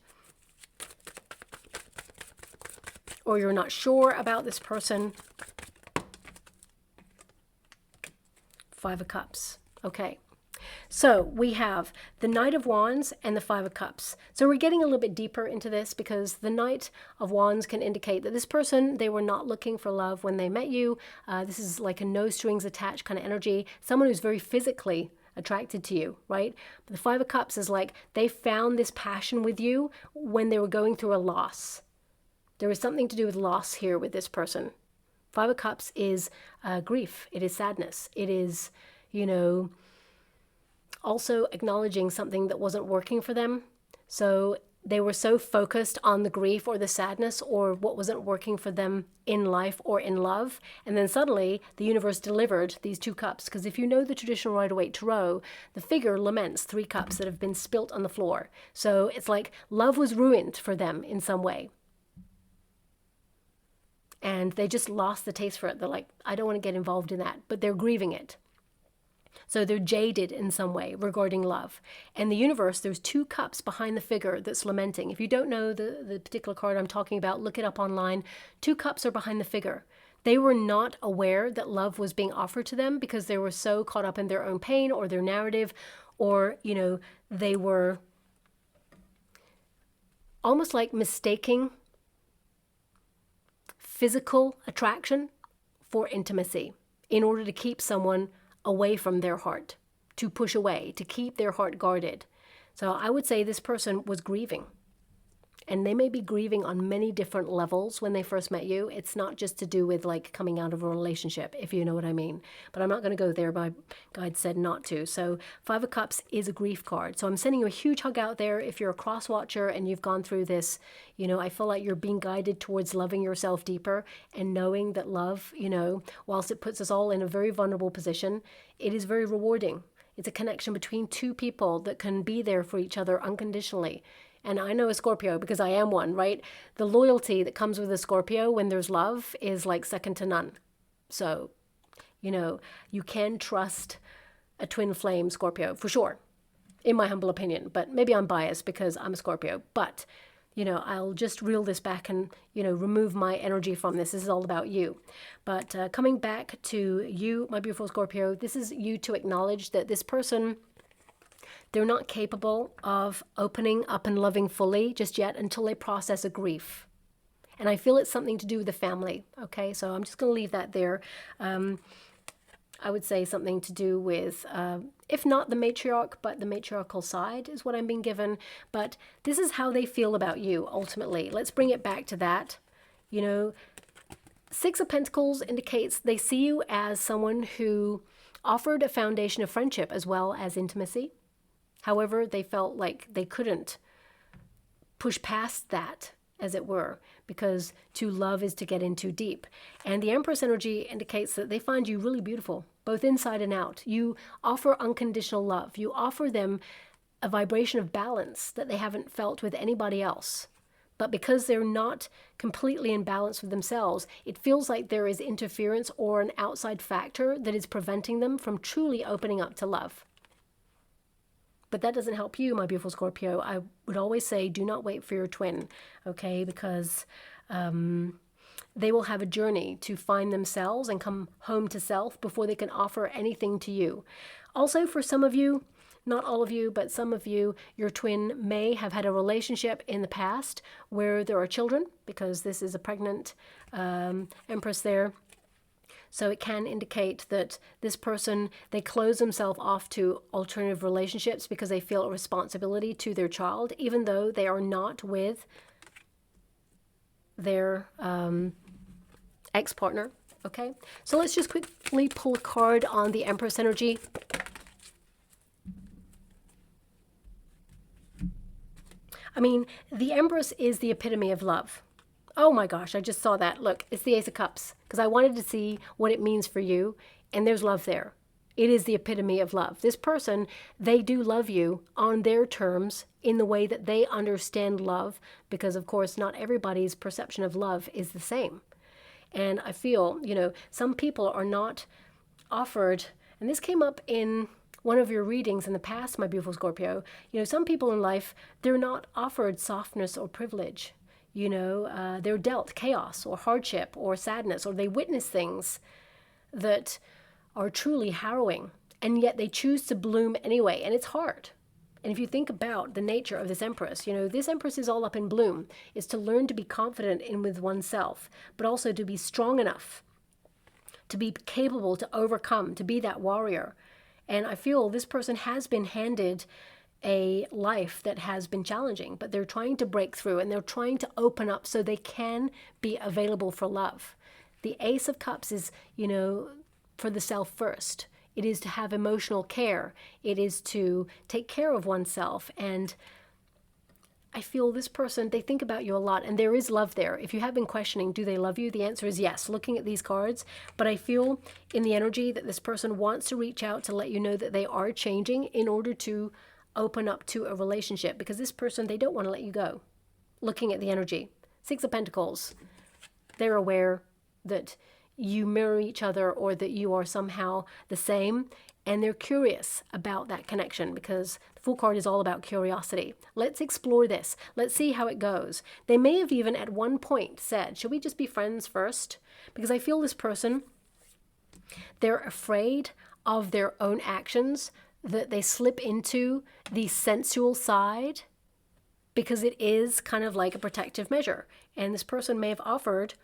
Speaker 1: or you're not sure about this person. Five of Cups. Okay. So we have the Knight of Wands and the Five of Cups. So we're getting a little bit deeper into this, because the Knight of Wands can indicate that this person, they were not looking for love when they met you. This is like a no strings attached kind of energy. Someone who's very physically attracted to you, right? But the Five of Cups is like they found this passion with you when they were going through a loss. There is something to do with loss here with this person. Five of Cups is grief. It is sadness. It is, you know, also acknowledging something that wasn't working for them. So they were so focused on the grief or the sadness or what wasn't working for them in life or in love. And then suddenly the universe delivered these two cups. Because if you know the traditional Rider-Waite Tarot, the figure laments 3 cups that have been spilt on the floor. So it's like love was ruined for them in some way. And they just lost the taste for it. They're like, I don't want to get involved in that. But they're grieving it. So they're jaded in some way regarding love. And the universe, there's 2 cups behind the figure that's lamenting. If you don't know the particular card I'm talking about, look it up online. 2 cups are behind the figure. They were not aware that love was being offered to them because they were so caught up in their own pain or their narrative, or, you know, they were almost like mistaking physical attraction for intimacy in order to keep someone away from their heart, to push away, to keep their heart guarded. So I would say this person was grieving. And they may be grieving on many different levels when they first met you. It's not just to do with like coming out of a relationship, if you know what I mean. But I'm not going to go there. My guide said not to. So Five of Cups is a grief card. So I'm sending you a huge hug out there. If you're a cross watcher and you've gone through this, you know, I feel like you're being guided towards loving yourself deeper and knowing that love, you know, whilst it puts us all in a very vulnerable position, it is very rewarding. It's a connection between 2 people that can be there for each other unconditionally. And I know a Scorpio because I am one, right? The loyalty that comes with a Scorpio when there's love is like second to none. So, you know, you can trust a twin flame Scorpio for sure, in my humble opinion. But maybe I'm biased because I'm a Scorpio. But, you know, I'll just reel this back and, you know, remove my energy from this. This is all about you. But coming back to you, my beautiful Scorpio, this is you to acknowledge that this person, they're not capable of opening up and loving fully just yet until they process a grief. And I feel it's something to do with the family, okay? So I'm just going to leave that there. I would say something to do with, if not the matriarch, but the matriarchal side is what I'm being given. But this is how they feel about you, ultimately. Let's bring it back to that. You know, Six of Pentacles indicates they see you as someone who offered a foundation of friendship as well as intimacy. However, they felt like they couldn't push past that, as it were, because to love is to get in too deep. And the Empress energy indicates that they find you really beautiful, both inside and out. You offer unconditional love. You offer them a vibration of balance that they haven't felt with anybody else. But because they're not completely in balance with themselves, it feels like there is interference or an outside factor that is preventing them from truly opening up to love. But that doesn't help you, my beautiful Scorpio. I would always say, do not wait for your twin, okay? Because they will have a journey to find themselves and come home to self before they can offer anything to you. Also, for some of you, not all of you, but some of you, your twin may have had a relationship in the past where there are children, because this is a pregnant Empress there. So it can indicate that this person, they close themselves off to alternative relationships because they feel a responsibility to their child, even though they are not with their ex-partner. Okay, so let's just quickly pull a card on the Empress energy. I mean, the Empress is the epitome of love. Oh my gosh, I just saw that. Look, it's the Ace of Cups, because I wanted to see what it means for you, and there's love there. It is the epitome of love. This person, they do love you on their terms, in the way that they understand love, because of course not everybody's perception of love is the same. And I feel, you know, some people are not offered, and this came up in one of your readings in the past, my beautiful Scorpio. You know, some people in life, they're not offered softness or privilege. You know, they're dealt chaos or hardship or sadness, or they witness things that are truly harrowing, and yet they choose to bloom anyway, and it's hard. And if you think about the nature of this Empress, you know, this Empress is all up in bloom, is to learn to be confident in with oneself, but also to be strong enough, to be capable to overcome, to be that warrior. And I feel this person has been handed a life that has been challenging, but they're trying to break through, and they're trying to open up so they can be available for love. The Ace of Cups is, you know, for the self first. It is to have emotional care. It is to take care of oneself. And I feel this person, they think about you a lot, and there is love there. If you have been questioning, do they love you? The answer is yes, looking at these cards. But I feel in the energy that this person wants to reach out to let you know that they are changing in order to open up to a relationship, because this person, they don't want to let you go. Looking at the energy. Six of Pentacles. They're aware that you mirror each other, or that you are somehow the same, and they're curious about that connection, because the Fool card is all about curiosity. Let's explore this. Let's see how it goes. They may have even at one point said, should we just be friends first? Because I feel this person, they're afraid of their own actions, that they slip into the sensual side, because it is kind of like a protective measure. And this person may have offered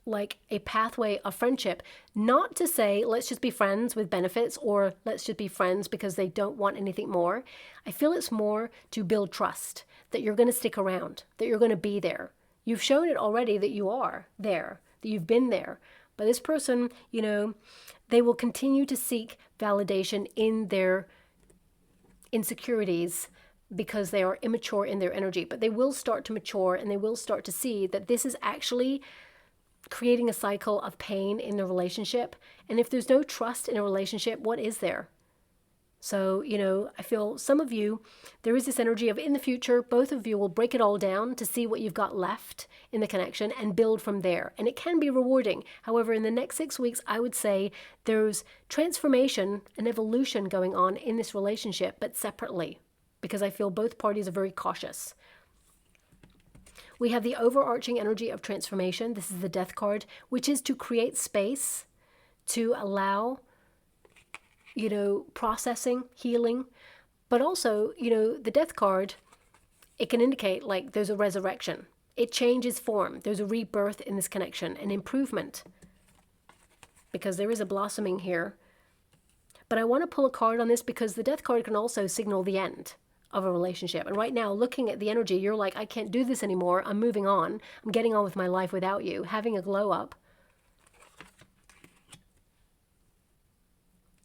Speaker 1: like a pathway of friendship, not to say let's just be friends with benefits, or let's just be friends because they don't want anything more. I feel it's more to build trust, that you're going to stick around, that you're going to be there. You've shown it already that you are there, that you've been there. But this person, you know, they will continue to seek validation in their insecurities, because they are immature in their energy. But they will start to mature, and they will start to see that this is actually creating a cycle of pain in the relationship. And if there's no trust in a relationship, what is there? So, you know, I feel some of you, there is this energy of in the future, both of you will break it all down to see what you've got left in the connection and build from there. And it can be rewarding. However, in the next 6 weeks, I would say there's transformation and evolution going on in this relationship, but separately, because I feel both parties are very cautious. We have the overarching energy of transformation. This is the Death card, which is to create space, to allow, you know, processing, healing. But also, you know, the Death card, it can indicate like there's a resurrection. It changes form. There's a rebirth in this connection, an improvement, because there is a blossoming here. But I want to pull a card on this because the Death card can also signal the end of a relationship. And right now, looking at the energy, you're like, I can't do this anymore. I'm moving on. I'm getting on with my life without you. Having a glow up.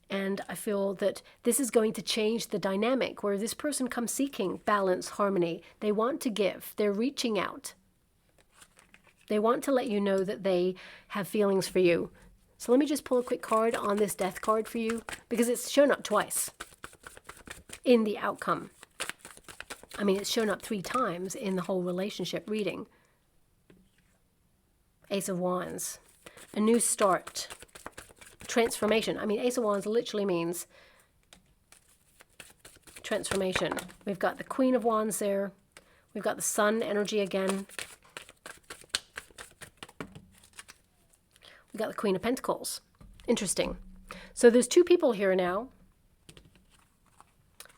Speaker 1: And I feel that this is going to change the dynamic where this person comes seeking balance, harmony. They want to give. They're reaching out. They want to let you know that they have feelings for you. So let me just pull a quick card on this Death card for you, because it's shown up twice in the outcome. I mean, it's shown up 3 times in the whole relationship reading. Ace of Wands. A new start. Transformation. I mean, Ace of Wands literally means transformation. We've got the Queen of Wands there. We've got the Sun energy again. We've got the Queen of Pentacles. Interesting. So there's 2 people here now.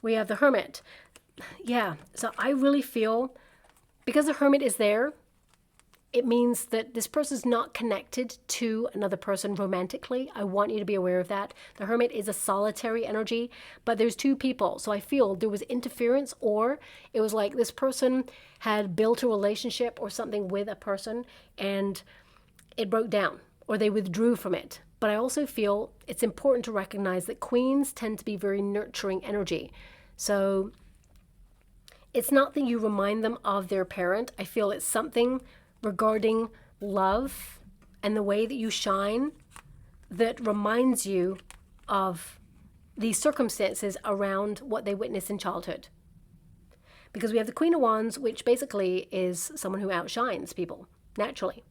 Speaker 1: We have the Hermit. Yeah, so I really feel, because the Hermit is there, it means that this person's not connected to another person romantically. I want you to be aware of that. The Hermit is a solitary energy, but there's 2 people. So I feel there was interference, or it was like this person had built a relationship or something with a person and it broke down, or they withdrew from it. But I also feel it's important to recognize that queens tend to be very nurturing energy. So it's not that you remind them of their parent. I feel it's something regarding love and the way that you shine that reminds you of these circumstances around what they witnessed in childhood. Because we have the Queen of Wands, which basically is someone who outshines people naturally.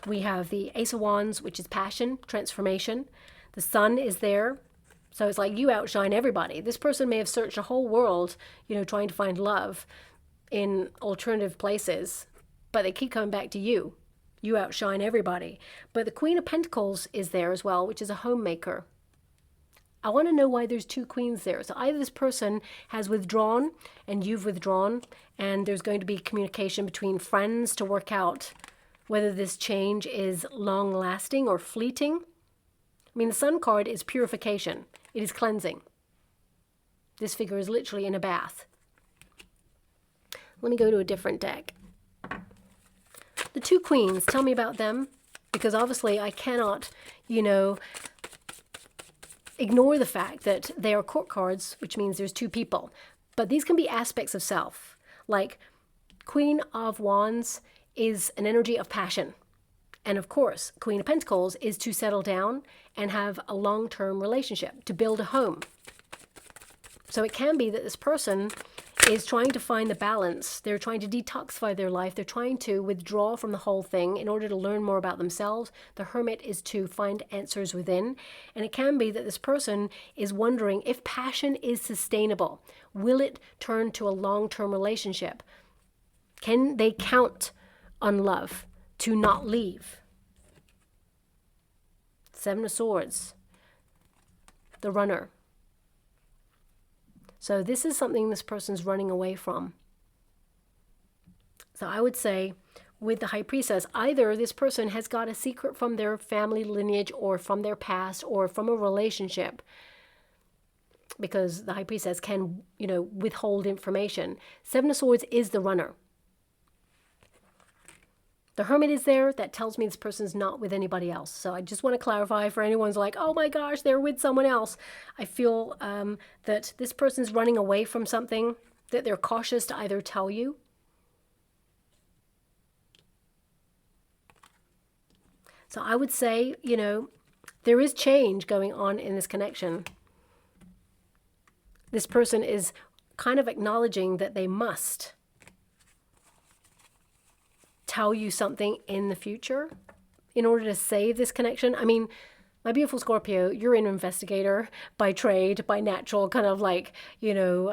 Speaker 1: We have the Ace of Wands, which is passion, transformation. The Sun is there. So it's like you outshine everybody. This person may have searched a whole world, you know, trying to find love in alternative places, but they keep coming back to you. You outshine everybody. But the Queen of Pentacles is there as well, which is a homemaker. I want to know why there's 2 queens there. So either this person has withdrawn and you've withdrawn, and there's going to be communication between friends to work out whether this change is long-lasting or fleeting. I mean, the Sun card is purification. It is cleansing. This figure is literally in a bath. Let me go to a different deck. The 2 queens, tell me about them, because obviously I cannot, you know, ignore the fact that they are court cards, which means there's 2 people. But these can be aspects of self. Like Queen of Wands is an energy of passion. And of course, Queen of Pentacles is to settle down and have a long-term relationship, to build a home. So it can be that this person is trying to find the balance. They're trying to detoxify their life. They're trying to withdraw from the whole thing in order to learn more about themselves. The Hermit is to find answers within. And it can be that this person is wondering if passion is sustainable. Will it turn to a long-term relationship? Can they count on love to not leave? 7 of Swords. The Runner. So this is something this person's running away from. So I would say with the High Priestess, either this person has got a secret from their family lineage or from their past or from a relationship, because the High Priestess can, you know, withhold information. 7 of Swords is the Runner. The Hermit is there. That tells me this person's not with anybody else. So I just want to clarify for anyone's like, oh my gosh, they're with someone else. I feel that this person's running away from something, that they're cautious to either tell you. So I would say, you know, there is change going on in this connection. This person is kind of acknowledging that they must tell you something in the future in order to save this connection. I mean, my beautiful Scorpio, you're an investigator by trade, by natural kind of like, you know,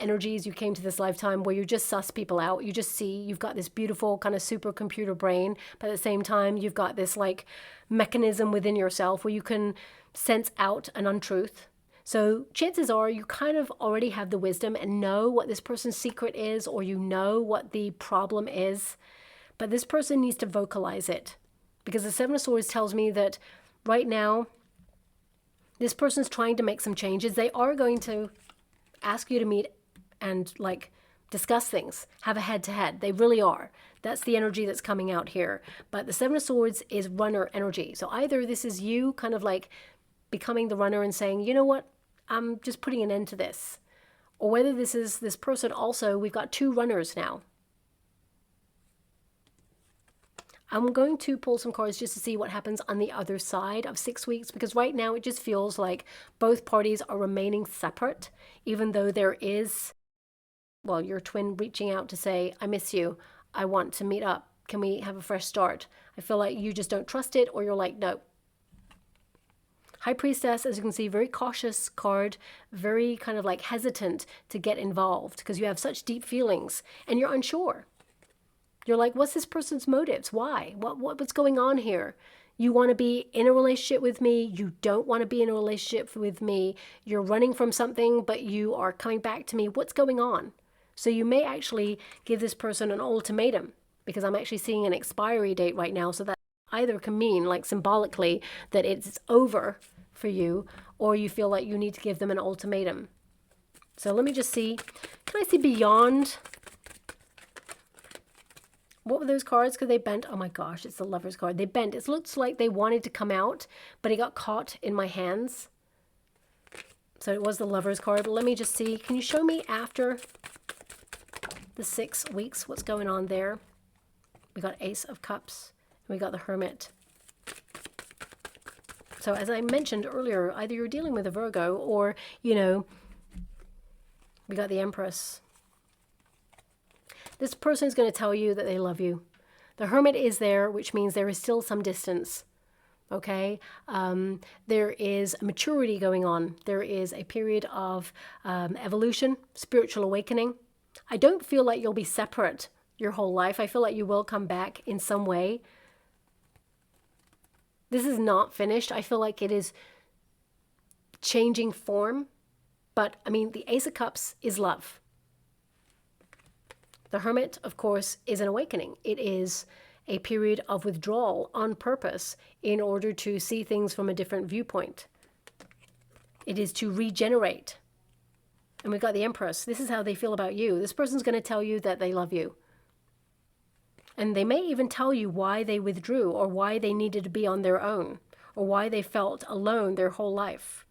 Speaker 1: energies. You came to this lifetime where you just suss people out. You just see, you've got this beautiful kind of supercomputer brain, but at the same time, you've got this like mechanism within yourself where you can sense out an untruth. So chances are you kind of already have the wisdom and know what this person's secret is, or you know what the problem is. But this person needs to vocalize it, because the 7 of Swords tells me that right now, this person's trying to make some changes. They are going to ask you to meet and like discuss things, have a head-to-head. They really are. That's the energy that's coming out here. But the 7 of Swords is runner energy. So either this is you kind of like becoming the runner and saying, you know what, I'm just putting an end to this. Or whether this is this person also, we've got 2 runners now. I'm going to pull some cards just to see what happens on the other side of 6 weeks, because right now it just feels like both parties are remaining separate, even though there is well, your twin reaching out to say, I miss you. I want to meet up. Can we have a fresh start? I feel like you just don't trust it, or you're like, no. High Priestess, as you can see, very cautious card, very kind of like hesitant to get involved because you have such deep feelings and you're unsure. You're like, what's this person's motives? Why? What's going on here? You want to be in a relationship with me. You don't want to be in a relationship with me. You're running from something, but you are coming back to me. What's going on? So you may actually give this person an ultimatum, because I'm actually seeing an expiry date right now. So that either can mean, like symbolically, that it's over for you, or you feel like you need to give them an ultimatum. So let me just see. Can I see beyond? What were those cards? Because they bent. Oh my gosh, it's the Lover's card. They bent. It looks like they wanted to come out, but it got caught in my hands. So it was the Lover's card. But let me just see. Can you show me after the 6 weeks what's going on there? We got Ace of Cups. And we got the Hermit. So as I mentioned earlier, either you're dealing with a Virgo or, you know, we got the Empress. This person is going to tell you that they love you. The Hermit is there, which means there is still some distance. Okay? There is maturity going on. There is a period of evolution, spiritual awakening. I don't feel like you'll be separate your whole life. I feel like you will come back in some way. This is not finished. I feel like it is changing form. But, I mean, the Ace of Cups is love. The Hermit, of course, is an awakening. It is a period of withdrawal on purpose in order to see things from a different viewpoint. It is to regenerate. And we've got the Empress. This is how they feel about you. This person's going to tell you that they love you. And they may even tell you why they withdrew, or why they needed to be on their own, or why they felt alone their whole life.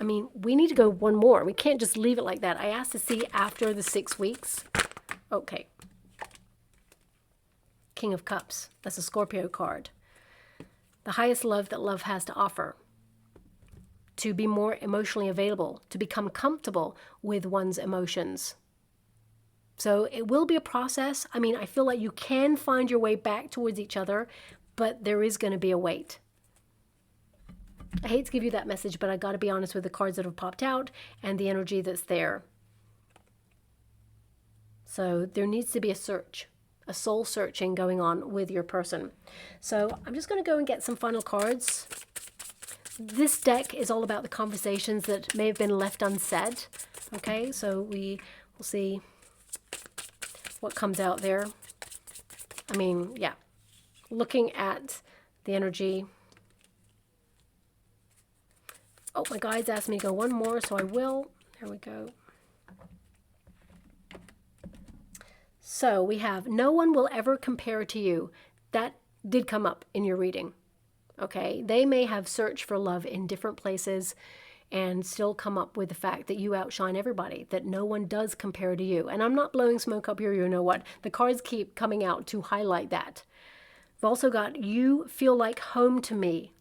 Speaker 1: I mean, we need to go one more. We can't just leave it like that. I asked to see after the 6 weeks. Okay. King of Cups. That's a Scorpio card. The highest love that love has to offer. To be more emotionally available. To become comfortable with one's emotions. So it will be a process. I mean, I feel like you can find your way back towards each other, but there is going to be a wait. I hate to give you that message, but I got to be honest with the cards that have popped out and the energy that's there. So there needs to be a search, a soul searching going on with your person. So I'm just going to go and get some final cards. This deck is all about the conversations that may have been left unsaid. Okay, so we will see what comes out there. I mean, yeah, looking at the energy. Oh, my guides asked me to go one more, so I will. There we go. So we have, no one will ever compare to you. That did come up in your reading. Okay, they may have searched for love in different places and still come up with the fact that you outshine everybody, that no one does compare to you. And I'm not blowing smoke up here, you know what? The cards keep coming out to highlight that. We've also got, you feel like home to me.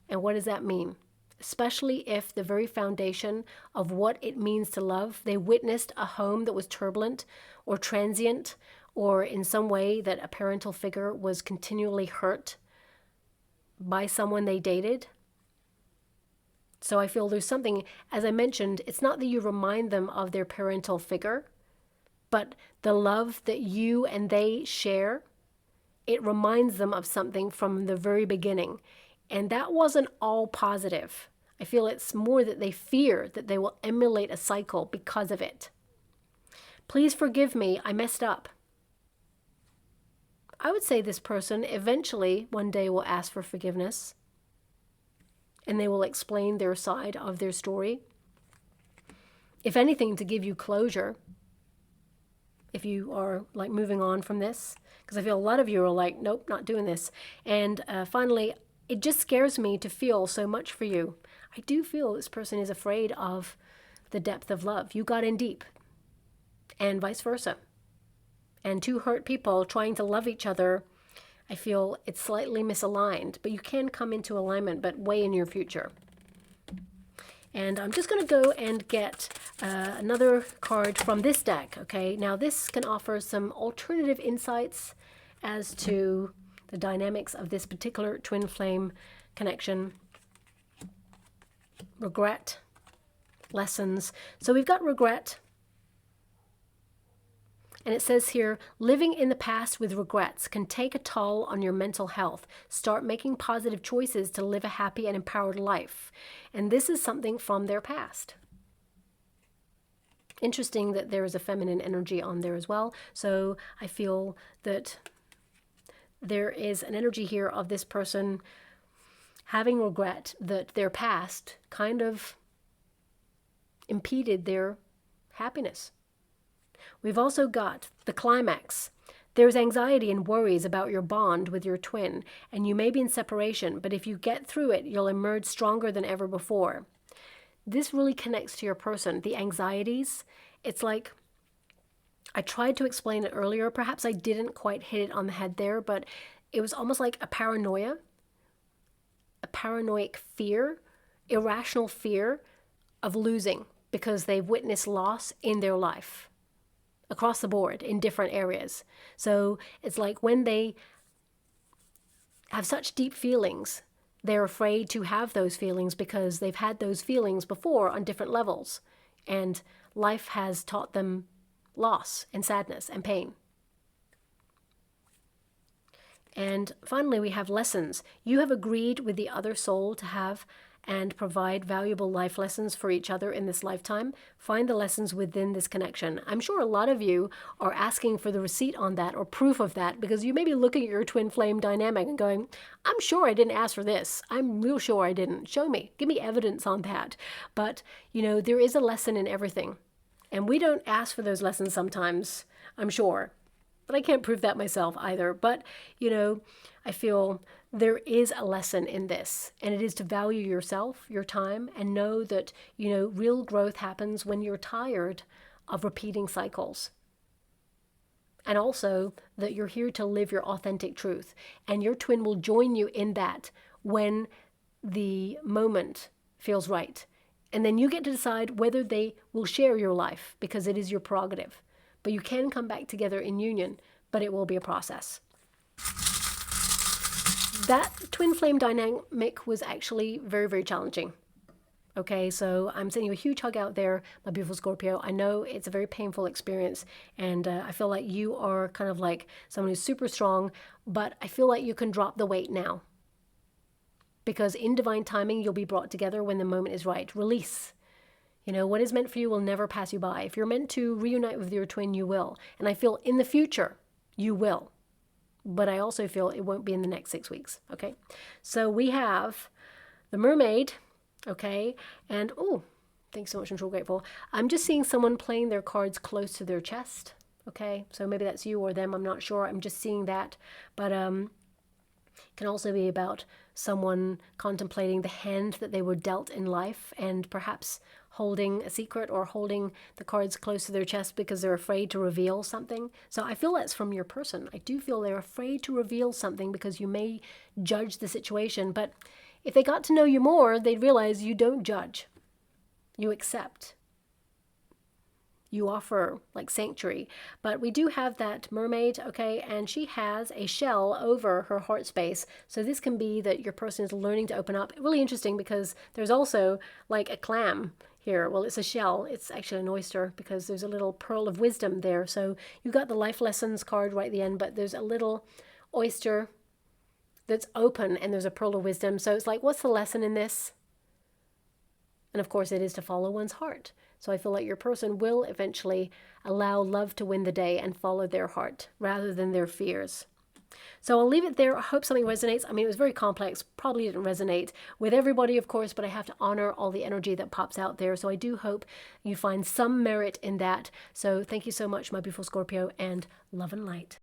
Speaker 1: And what does that mean? Especially if the very foundation of what it means to love, they witnessed a home that was turbulent or transient, or in some way that a parental figure was continually hurt by someone they dated. So I feel there's something, as I mentioned, it's not that you remind them of their parental figure, but the love that you and they share, it reminds them of something from the very beginning. And that wasn't all positive. I feel it's more that they fear that they will emulate a cycle because of it. Please forgive me, I messed up. I would say this person eventually one day will ask for forgiveness, and they will explain their side of their story. If anything, to give you closure, if you are like moving on from this, because I feel a lot of you are like, nope, not doing this. And finally, it just scares me to feel so much for you. I do feel this person is afraid of the depth of love. You got in deep, and vice versa. And two hurt people trying to love each other, I feel it's slightly misaligned, but you can come into alignment, but way in your future. And I'm just going to go and get another card from this deck, okay? Now, this can offer some alternative insights as to the dynamics of this particular twin flame connection. Regret, lessons. So we've got regret. And it says here, living in the past with regrets can take a toll on your mental health. Start making positive choices to live a happy and empowered life. And this is something from their past. Interesting that there is a feminine energy on there as well. So I feel that there is an energy here of this person having regret that their past kind of impeded their happiness. We've also got the climax. There's anxiety and worries about your bond with your twin, and you may be in separation, but if you get through it, you'll emerge stronger than ever before. This really connects to your person. The anxieties, it's like, I tried to explain it earlier. Perhaps I didn't quite hit it on the head there, but it was almost like a paranoia, a paranoid fear, irrational fear of losing because they've witnessed loss in their life across the board in different areas. So it's like when they have such deep feelings, they're afraid to have those feelings because they've had those feelings before on different levels. And life has taught them loss and sadness and pain. And finally, we have lessons. You have agreed with the other soul to have and provide valuable life lessons for each other in this lifetime. Find the lessons within this connection. I'm sure a lot of you are asking for the receipt on that or proof of that because you may be looking at your twin flame dynamic and going, I'm sure I didn't ask for this. I'm real sure I didn't. Show me. Give me evidence on that. But, you know, there is a lesson in everything. And we don't ask for those lessons sometimes, I'm sure. But I can't prove that myself either. But, you know, I feel there is a lesson in this, and it is to value yourself, your time, and know that, you know, real growth happens when you're tired of repeating cycles. And also that you're here to live your authentic truth, and your twin will join you in that when the moment feels right. And then you get to decide whether they will share your life, because it is your prerogative. But you can come back together in union, but it will be a process. That twin flame dynamic was actually very, very challenging. Okay, so I'm sending you a huge hug out there, my beautiful Scorpio. I know it's a very painful experience, and I feel like you are kind of like someone who's super strong, but I feel like you can drop the weight now. Because in divine timing, you'll be brought together when the moment is right. Release. You know, what is meant for you will never pass you by. If you're meant to reunite with your twin, you will. And I feel in the future, you will. But I also feel it won't be in the next 6 weeks, okay? So we have the mermaid, okay? And, oh, thanks so much, I'm so grateful. I'm just seeing someone playing their cards close to their chest, okay? So maybe that's you or them, I'm not sure. I'm just seeing that. But it can also be about someone contemplating the hand that they were dealt in life and perhaps holding a secret or holding the cards close to their chest because they're afraid to reveal something. So I feel that's from your person. I do feel they're afraid to reveal something because you may judge the situation. But if they got to know you more, they'd realize you don't judge. You accept. You offer like sanctuary. But we do have that mermaid, okay, and she has a shell over her heart space. So this can be that your person is learning to open up. Really interesting because there's also like a clam here. Well, it's a shell. It's actually an oyster because there's a little pearl of wisdom there. So you got the life lessons card right at the end, but there's a little oyster that's open and there's a pearl of wisdom. So it's like, what's the lesson in this? And of course, it is to follow one's heart. So I feel like your person will eventually allow love to win the day and follow their heart rather than their fears. So I'll leave it there. I hope something resonates. I mean, it was very complex, probably didn't resonate with everybody, of course, but I have to honor all the energy that pops out there. So I do hope you find some merit in that. So thank you so much, my beautiful Scorpio, and love and light.